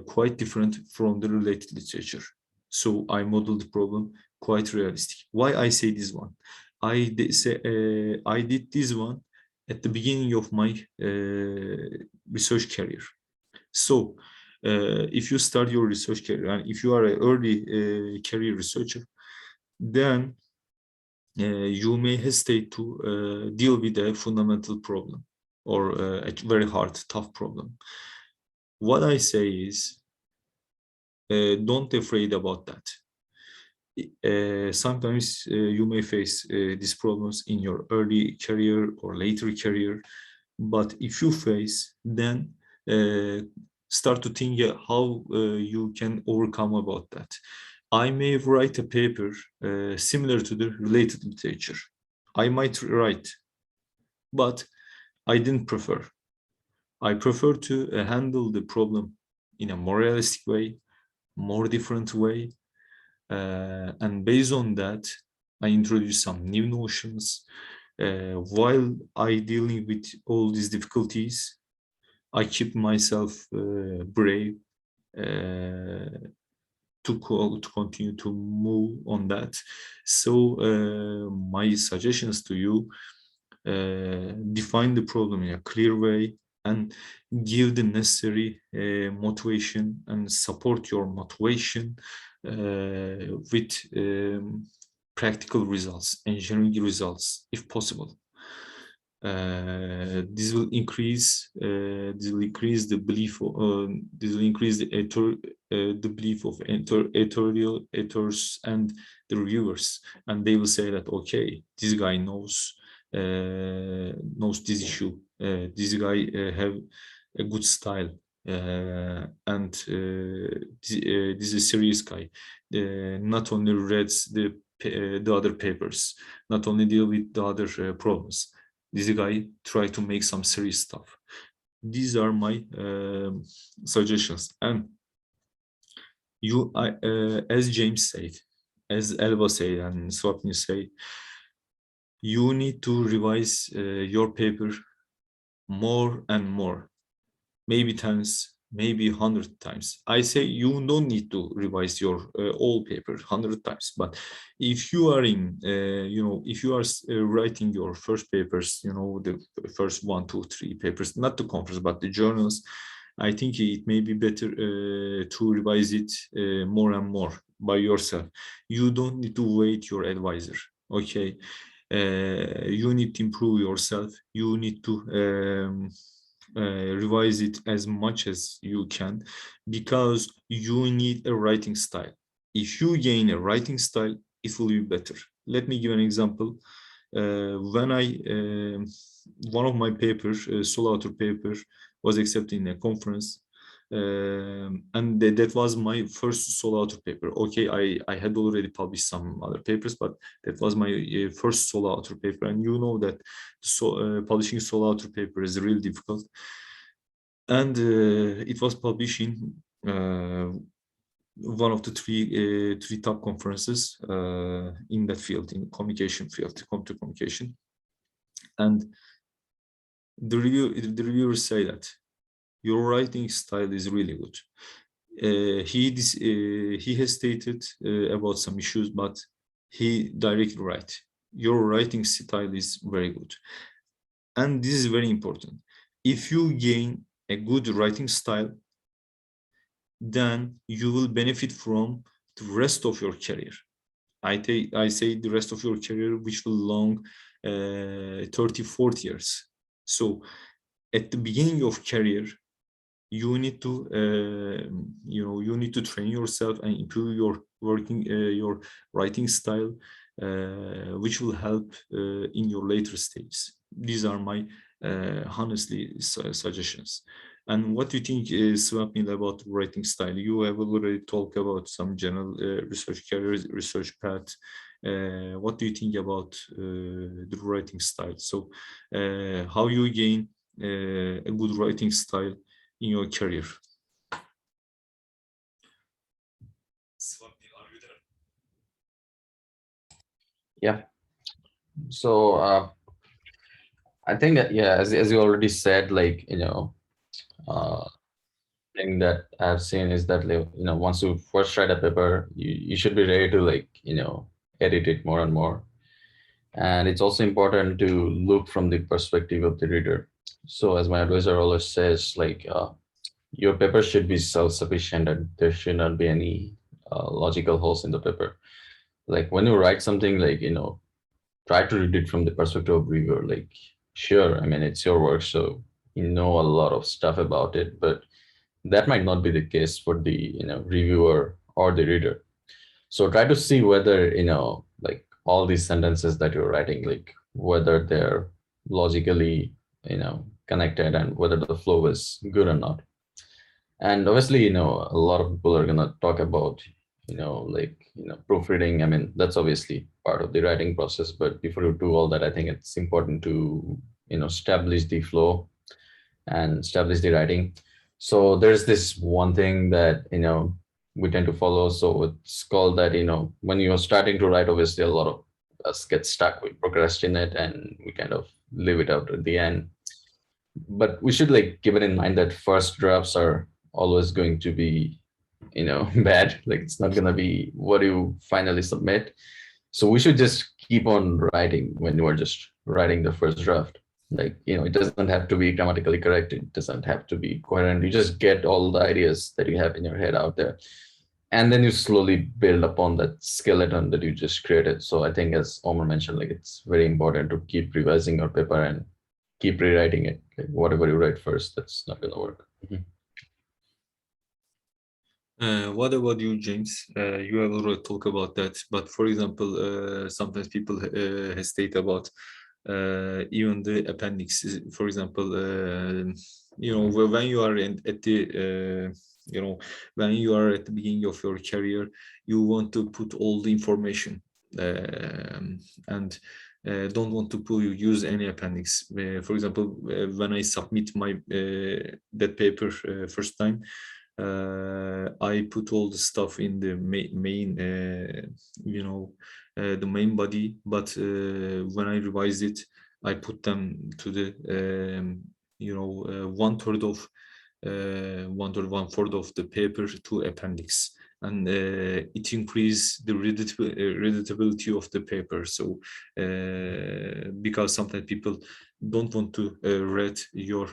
quite different from the related literature. So I modeled the problem quite realistic. Why I say this one? I did this one at the beginning of my research career. So if you start your research career and if you are an early career researcher, then you may hesitate to deal with a fundamental problem or a very hard, tough problem. What I say is, don't afraid about that. Sometimes you may face these problems in your early career or later career, but if you face, then start to think how you can overcome about that. I may write a paper similar to the related literature. I might write, but I didn't prefer. I prefer to handle the problem in a more realistic way, more different way. And based on that, I introduce some new notions. While I dealing with all these difficulties, I keep myself brave to continue to move on that. So my suggestions to you, define the problem in a clear way and give the necessary motivation and support your motivation with practical results, engineering results, if possible. This will increase the belief. This will increase the belief of editorial editors and the reviewers, and they will say that okay, this guy knows this issue. This guy have a good style, and this is a serious guy. Not only reads the other papers, not only deal with the other problems. This guy try to make some serious stuff. These are my suggestions. And you, as James said, as Elba said, and Swapnil say, you need to revise your paper more and more, maybe times, maybe 100 times. I say you don't need to revise your old paper 100 times, but if you are in, if you are writing your first papers, the first 1, 2, 3 papers, not the conference, but the journals, I think it may be better to revise it more and more by yourself. You don't need to wait your advisor, okay? You need to improve yourself. You need to revise it as much as you can, because you need a writing style. If you gain a writing style, it will be better. Let me give an example. When one of my papers, solo author paper, was accepted in a conference, and that was my first solo author paper. Okay, I had already published some other papers, but that was my first solo author paper, and you know that publishing solo author paper is really difficult. And it was published in one of the three top conferences in that field, in communication field, computer communication. And the reviewers say that your writing style is really good. He has stated about some issues, but he directly writes, your writing style is very good. And this is very important. If you gain a good writing style, then you will benefit from the rest of your career. I say the rest of your career, which will long 30, 40 years. So at the beginning of career, you need to you need to train yourself and improve your your writing style, which will help in your later stages. These are my honestly suggestions. And what do you think, Swapnil, about writing style? You have already talked about some general research careers, research path. What do you think about the writing style? So how you gain a good writing style in your career? Yeah. So I think that, yeah, as you already said, like, thing that I've seen is that, once you first write a paper, you should be ready to, like, edit it more and more. And it's also important to look from the perspective of the reader. So as my advisor always says, like, your paper should be self-sufficient and there should not be any logical holes in the paper. Like when you write something, like, try to read it from the perspective of reviewer. Like, sure, I mean, it's your work, so you know a lot of stuff about it, but that might not be the case for the reviewer or the reader. So try to see whether like all these sentences that you're writing, like whether they're logically connected and whether the flow is good or not. And obviously, a lot of people are gonna talk about proofreading. I mean, that's obviously part of the writing process, but before you do all that, I think it's important to establish the flow and establish the writing. So there's this one thing that we tend to follow. So it's called that when you're starting to write, obviously a lot of us get stuck, we procrastinate, and we kind of leave it out at the end. But we should like keep it in mind that first drafts are always going to be bad. Like, it's not going to be what you finally submit. So we should just keep on writing when you are just writing the first draft. Like, it doesn't have to be grammatically correct, it doesn't have to be coherent. You just get all the ideas that you have in your head out there, and then you slowly build upon that skeleton that you just created. So I think, as Ömer mentioned, like, it's very important to keep revising your paper and keep rewriting it. Like, whatever you write first, that's not going to work. What about you, James? You have already talked about that, but for example, sometimes people hesitate about even the appendix. For example, when you are at the when you are at the beginning of your career, you want to put all the information and don't want to use any appendix. For example, when I submit my that paper first time, I put all the stuff in the main the main body, but when I revised it, I put them to the one third of the paper to appendix, and it increases the readability of the paper. So because sometimes people don't want to read your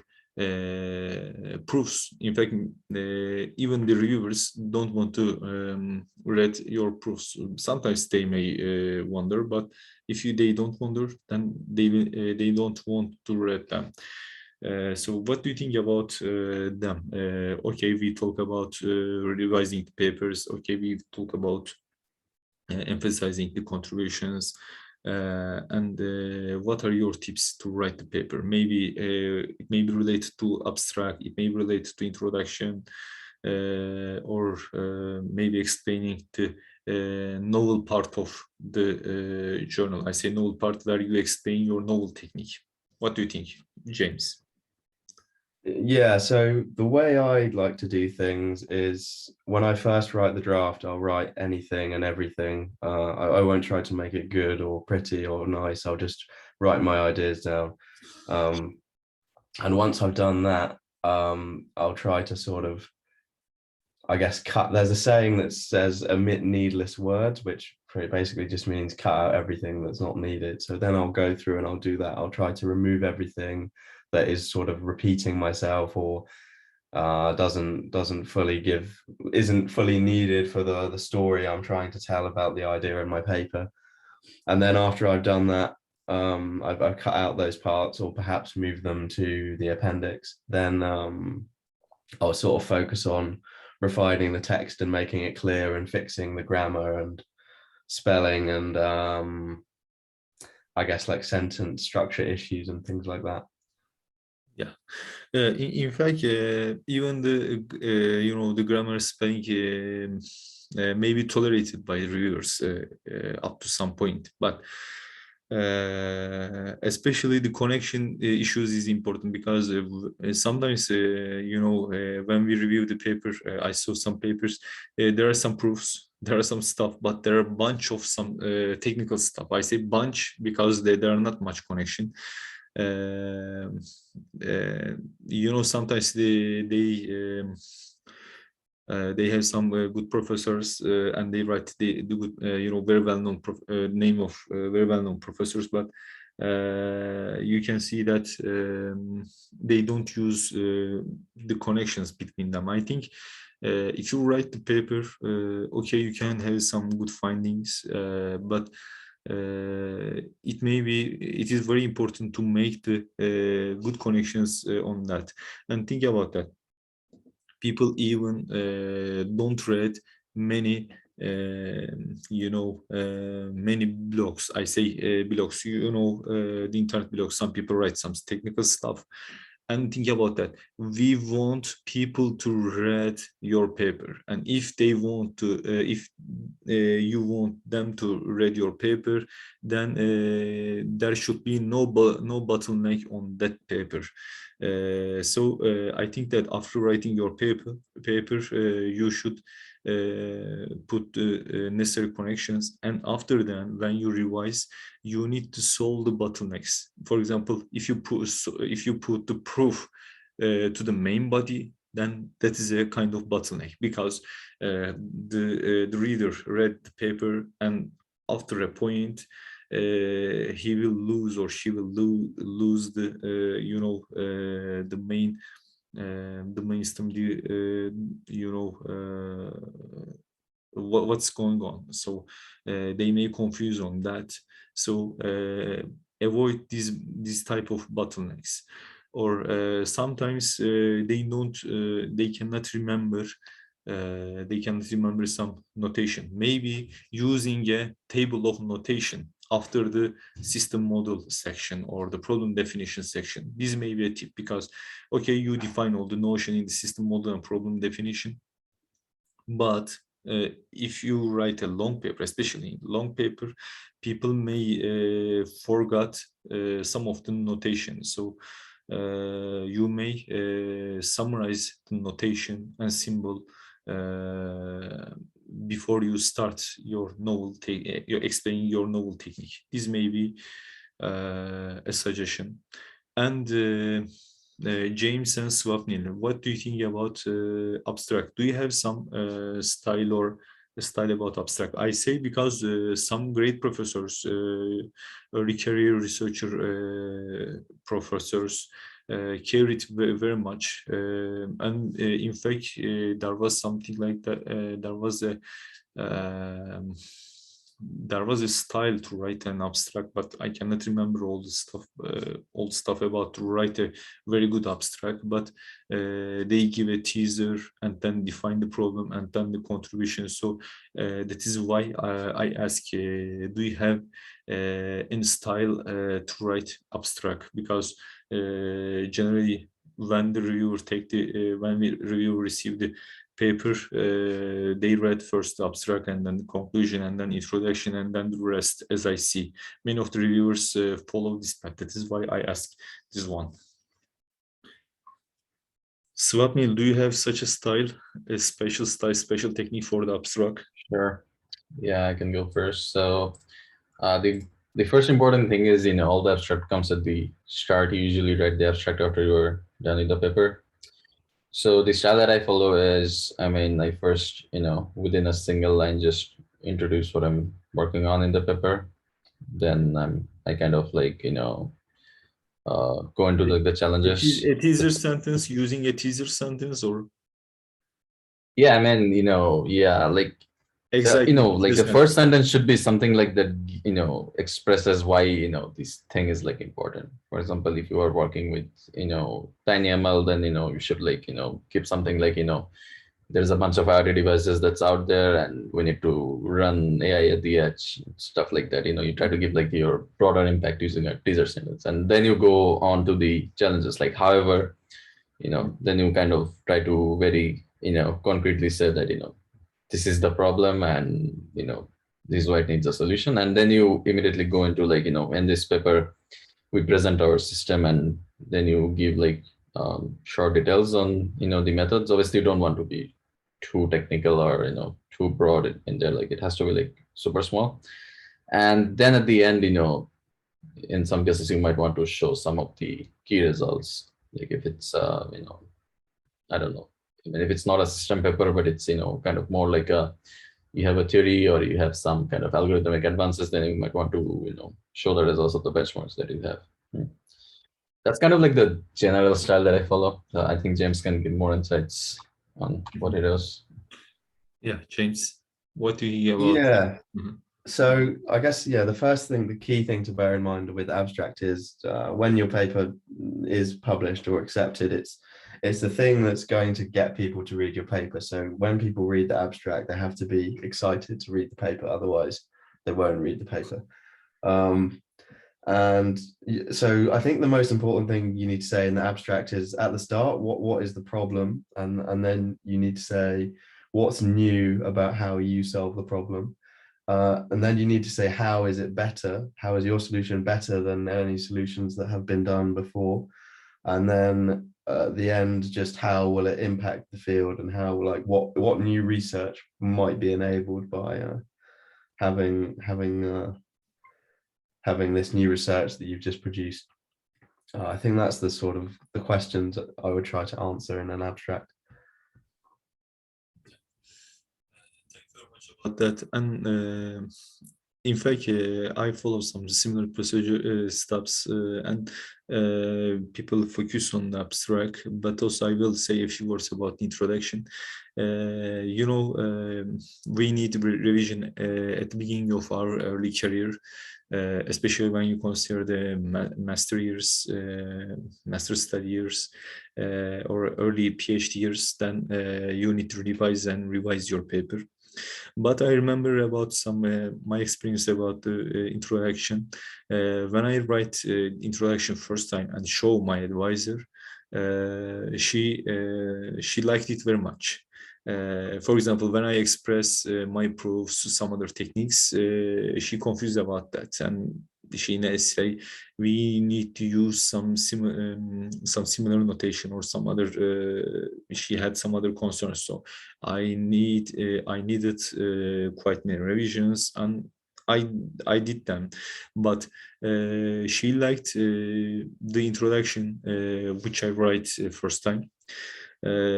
proofs. In fact, even the reviewers don't want to read your proofs. Sometimes they may wonder, but if they don't wonder, then they don't want to read them. So what do you think about them? Okay, we talk about revising the papers. Okay, we talk about emphasizing the contributions. And what are your tips to write the paper? Maybe it may be related to abstract, it may be related to introduction, or maybe explaining the novel part of the journal. I say novel part where you explain your novel technique. What do you think, James? Yeah, so the way I like to do things is when I first write the draft, I'll write anything and everything. I won't try to make it good or pretty or nice. I'll just write my ideas down. And once I've done that, I'll try to sort of, I guess, cut. There's a saying that says omit needless words, which basically just means cut out everything that's not needed. So then I'll go through and I'll do that. I'll try to remove everything that is sort of repeating myself or isn't fully needed for the story I'm trying to tell about the idea in my paper. And then after I've done that, I've cut out those parts or perhaps move them to the appendix. Then I'll sort of focus on refining the text and making it clear and fixing the grammar and spelling and I guess like sentence structure issues and things like that. Yeah, in fact, even the the grammar spelling may be tolerated by reviewers up to some point, but especially the connection issues is important because sometimes when we review the paper, I saw some papers, there are some proofs, there are some stuff, but there are a bunch of some technical stuff. I say bunch because there are not much connection. Sometimes they have some good professors and they write the good very well known name of very well known professors, but you can see that they don't use the connections between them. I think if you write the paper, okay, you can have some good findings, but it is very important to make the good connections on that. And think about that. People even don't read many many blogs. I say blogs, the internet blogs. Some people write some technical stuff. And think about that. We want people to read your paper, and if they want to, if you want them to read your paper, then there should be no bottleneck on that paper. So I think that after writing your paper, you should put the necessary connections, and after that, when you revise, you need to solve the bottlenecks. For example, if you put the proof to the main body, then that is a kind of bottleneck, because the reader read the paper, and after a point he will lose, or she will lose the the main stem, what's going on. So they may confuse on that. So avoid this type of bottlenecks. Or sometimes they cannot remember some notation. Maybe using a table of notation after the system model section or the problem definition section. This may be a tip, because okay, you define all the notion in the system model and problem definition, but if you write a long paper, especially in long paper, people may forget some of the notation. So you may summarize the notation and symbol before you start your novel, you're explaining your novel technique. This may be a suggestion. And James and Swapnil, what do you think about abstract? Do you have some style or style about abstract? I say because some great professors, early career researcher professors, care it very much. And in fact, there was something like that. There was a style to write an abstract, but I cannot remember all the stuff about to write a very good abstract. But they give a teaser and then define the problem and then the contribution. So that is why I ask, do you have any style to write abstract? Because generally, when the reviewer receive the paper, they read first the abstract and then the conclusion and then introduction and then the rest, as I see. Many of the reviewers follow this path. That is why I ask this one. Swapnil, do you have such a style, a special style, special technique for the abstract? Sure. Yeah, I can go first. So the first important thing is, all the abstract comes at the start. You usually write the abstract after you're done with the paper. So the style that I follow is, I first, within a single line, just introduce what I'm working on in the paper. Then I kind of like, go into like the challenges. A teaser sentence, using a teaser sentence, or? Yeah, yeah, like, exactly. Like the first sentence should be something like that, expresses why, this thing is like important. For example, if you are working with, TinyML, then, you should like, keep something like, there's a bunch of IoT devices that's out there and we need to run AI at the edge, stuff like that. You try to give like your broader impact using a teaser sentence, and then you go on to the challenges. Like, however, then you kind of try to very, concretely say that, this is the problem and, this is why it needs a solution. And then you immediately go into like, in this paper, we present our system, and then you give like short details on, the methods. Obviously, you don't want to be too technical or, too broad in there. Like, it has to be like super small. And then at the end, in some cases, you might want to show some of the key results. Like if it's, I don't know, if it's not a system paper, but it's, kind of more like you have a theory or you have some kind of algorithmic advances, then you might want to, show the results of the benchmarks that you have. That's kind of like the general style that I follow. I think James can give more insights on what it is. Yeah, James, what do you hear about? Yeah. So I guess, yeah, the key thing to bear in mind with abstract is when your paper is published or accepted, it's the thing that's going to get people to read your paper. So when people read the abstract, they have to be excited to read the paper, otherwise they won't read the paper. And so I think the most important thing you need to say in the abstract is at the start, what is the problem? And then you need to say what's new about how you solve the problem. And then you need to say, how is it better? How is your solution better than any solutions that have been done before? And then at the end, just how will it impact the field, and how, like, what new research might be enabled by having this new research that you've just produced. I think that's the sort of the questions I would try to answer in an abstract. About that, and in fact, I follow some similar procedure steps, and people focus on the abstract, but also I will say a few words about the introduction. You know, we need revision at the beginning of our early career, especially when you consider the master years, master study years, or early PhD years. Then you need to revise your paper. But I remember about some my experience about the introduction. When I write introduction first time and show my advisor, she liked it very much. For example, when I express my proofs, some other techniques, she confused about that, and she say we need to use some similar notation or some other. She had some other concerns, so I needed quite many revisions, and I did them, but she liked the introduction which I write first time.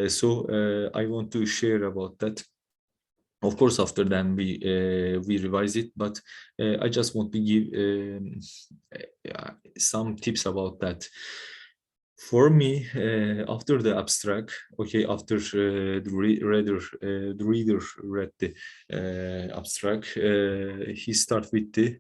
So I want to share about that. Of course, after then we revise it, but I just want to give some tips about that. For me, after the abstract, okay, after the reader read the abstract, she start with the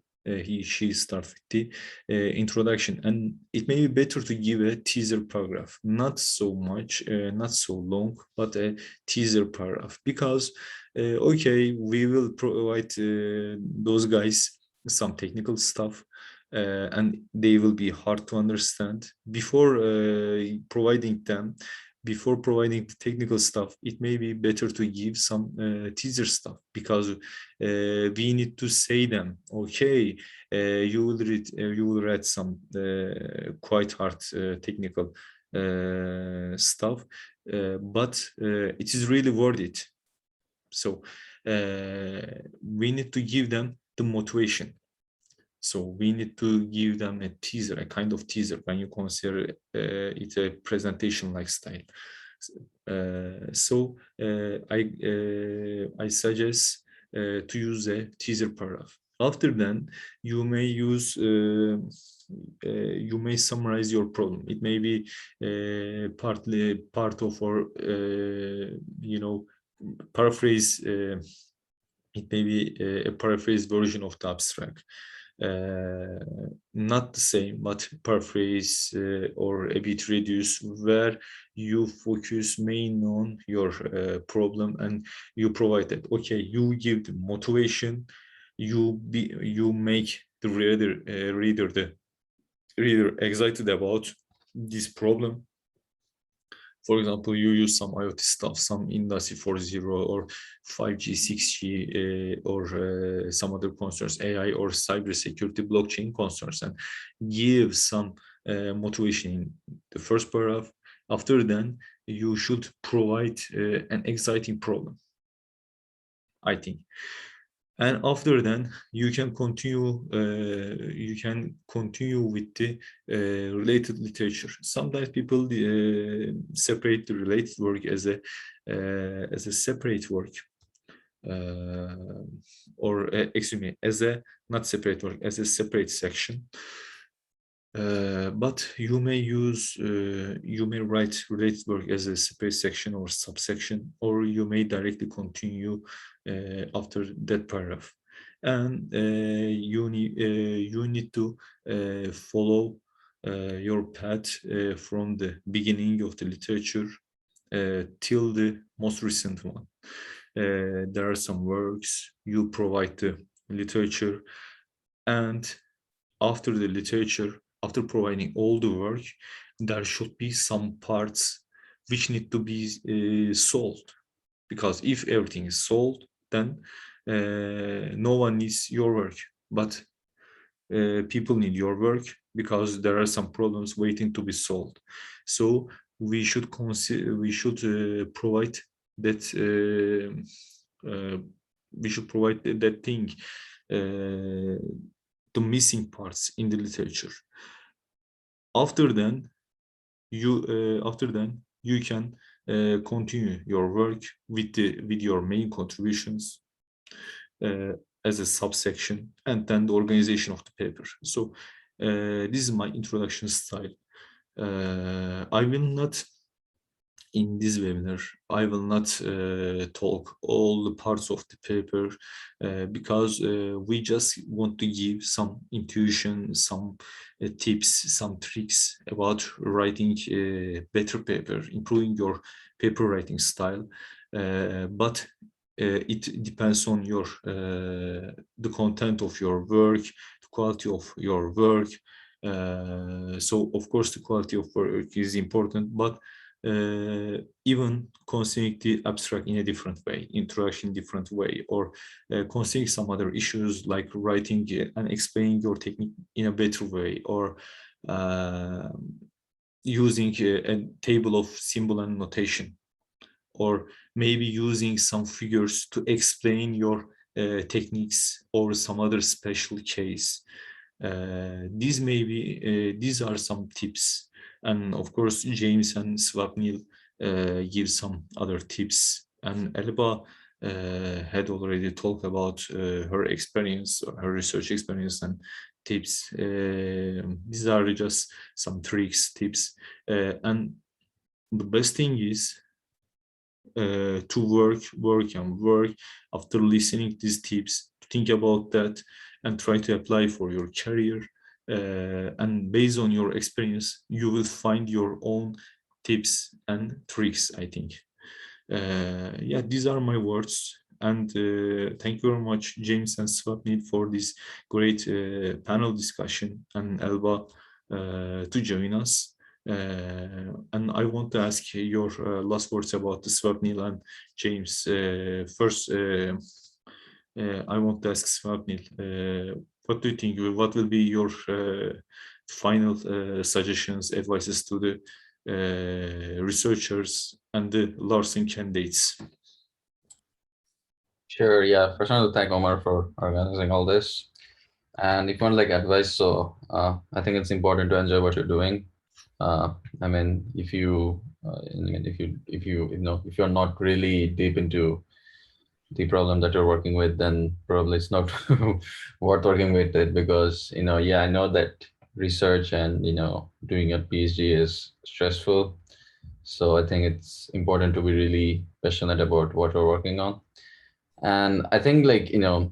introduction, and it may be better to give a teaser paragraph, not so much, not so long, but a teaser paragraph, because okay, we will provide those guys some technical stuff, and they will be hard to understand. Before providing the technical stuff, it may be better to give some teaser stuff, because we need to say them, okay, you will read some quite hard technical stuff, but it is really worth it. So we need to give them the motivation. So we need to give them a teaser, a kind of teaser, when you consider it a presentation-like style. So I suggest to use a teaser paragraph. After then, you may use you may summarize your problem. It may be partly part of our you know, paraphrase. It may be a paraphrase version of the abstract. Not the same, but paraphrase or a bit reduced, where you focus mainly on your problem, and you provide that. Okay, you give the motivation, you make the reader excited about this problem. For example, you use some IoT stuff, some Industry 4.0 or 5G, 6G, or some other concerns, AI or cybersecurity, blockchain concerns, and give some motivation in the first paragraph. After then, you should provide an exciting problem, I think. And after then, you can continue with the related literature. Sometimes people separate the related work as a separate work, or excuse me, as a not separate work, as a separate section. But you may write related work as a separate section or subsection, or you may directly continue after that paragraph. and you need to follow your path from the beginning of the literature till the most recent one. There are some works, you provide the literature, and after the literature, after providing all the work, there should be some parts which need to be solved. Because if everything is solved, then no one needs your work. But people need your work because there are some problems waiting to be solved. So we should consider, we should provide that that thing, the missing parts in the literature. After then you can continue your work with your main contributions as a subsection, and then the organization of the paper. So this is my introduction style. I will not, in this webinar, I will not talk all the parts of the paper because we just want to give some intuition, some tips, some tricks about writing a better paper, improving your paper writing style. But it depends on your the content of your work, the quality of your work. So of course the quality of work is important, but even considering the abstract in a different way, introduction different way, or considering some other issues like writing and explaining your technique in a better way, or using a table of symbol and notation, or maybe using some figures to explain your techniques or some other special case. These are some tips. And of course, James and Swapnil give some other tips. And Elba had already talked about her experience, her research experience and tips. These are just some tricks, tips. And the best thing is to work after listening these tips, think about that and try to apply for your career. And based on your experience, you will find your own tips and tricks, I think. Yeah, these are my words. And thank you very much, James and Swapnil, for this great panel discussion, and Elba to join us. And I want to ask your last words about the Swapnil and James. First, I want to ask Swapnil, what do you think? What will be your final suggestions, advices to the researchers and the Larson candidates? Sure, yeah. First, I want to thank Ömer for organizing all this. And if you want like advice, so I think it's important to enjoy what you're doing. I mean, if you're not really deep into the problem that you're working with, then probably it's not worth working with it, because yeah, I know that research and doing a PhD is stressful. So I think it's important to be really passionate about what you're working on. And I think like even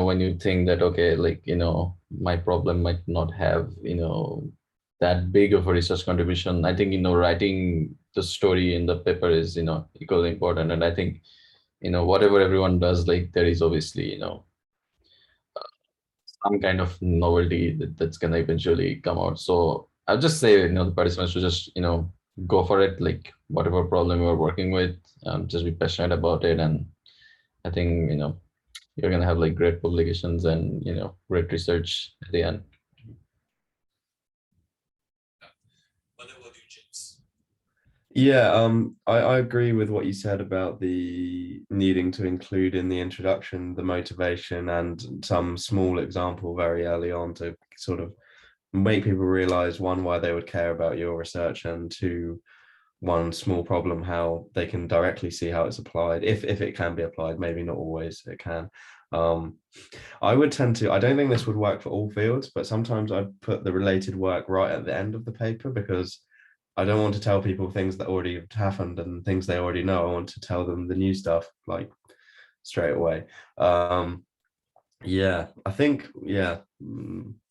when you think that okay, like my problem might not have that big of a research contribution, I think writing the story in the paper is equally important. And I think whatever everyone does, like there is obviously some kind of novelty that's gonna eventually come out. So I'll just say the participants should just go for it, like whatever problem you're working with, just be passionate about it. And I think you're gonna have like great publications and great research at the end. What about you, James? Yeah, I agree with what you said about the needing to include in the introduction the motivation and some small example very early on to sort of make people realize, one, why they would care about your research, and two, one small problem, how they can directly see how it's applied, if it can be applied. Maybe not always it can. I would tend to, I don't think this would work for all fields, but sometimes I'd put the related work right at the end of the paper, because I don't want to tell people things that already have happened and things they already know. I want to tell them the new stuff like straight away. Yeah, I think, yeah,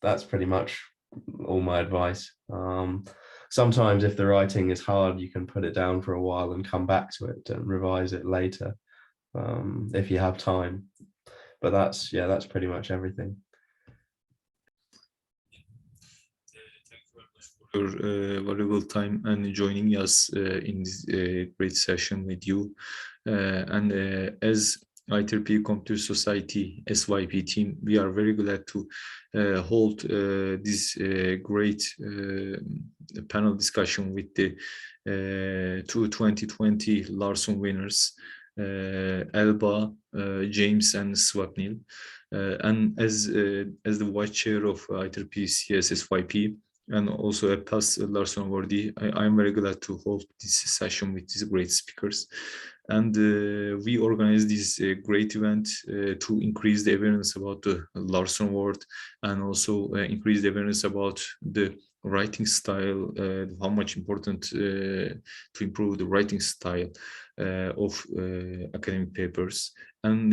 that's pretty much all my advice. Sometimes if the writing is hard, you can put it down for a while and come back to it and revise it later, if you have time. But that's, yeah, that's pretty much everything. Your valuable time and joining us in this great session with you. And as IEEE Computer Society SYP team, we are very glad to hold this great panel discussion with the two 2020 Larson winners, Elba, James, and Swapnil. And as the vice chair of IEEE CS SYP, and also a past Larson awardee, I'm very glad to hold this session with these great speakers. And we organized this great event to increase the awareness about the Larson Award, and also increase the awareness about the writing style, how much important to improve the writing style of academic papers. And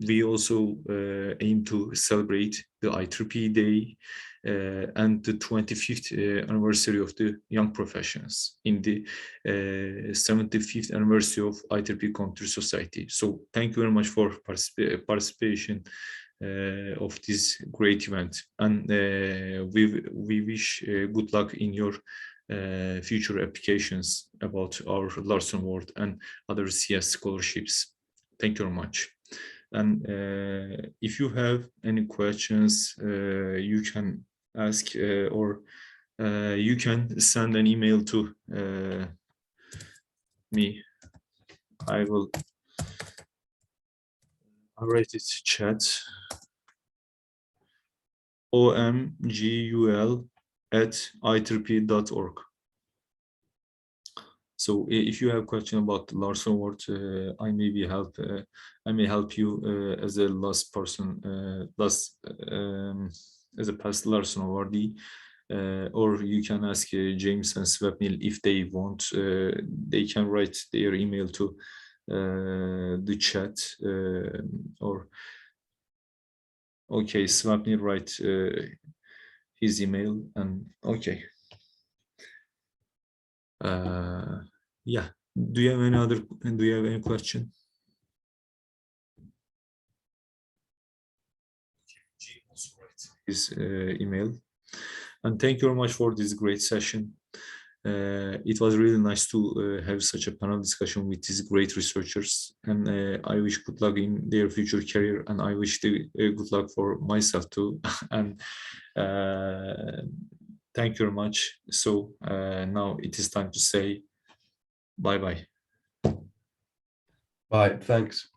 we also aim to celebrate the IEEE Day and the 25th anniversary of the young professionals in the 75th anniversary of IEEE Computer Society. So thank you very much for participation of this great event, and we wish good luck in your future applications about our Larson Award and other CS scholarships. Thank you very much. And if you have any questions, you can ask or you can send an email to me. I will write it chat. omgul@ieee.org. So if you have a question about the Larson Award, I may help you as a last person, as a past Larson awardee, or you can ask James and Swapnil if they want. They can write their email to the chat, or okay, Swapnil write his email, and okay. Yeah. Do you have any question? His email. And thank you very much for this great session. It was really nice to have such a panel discussion with these great researchers, and I wish good luck in their future career, and I wish good luck for myself too. And thank you very much. So now it is time to say bye-bye. Bye, thanks.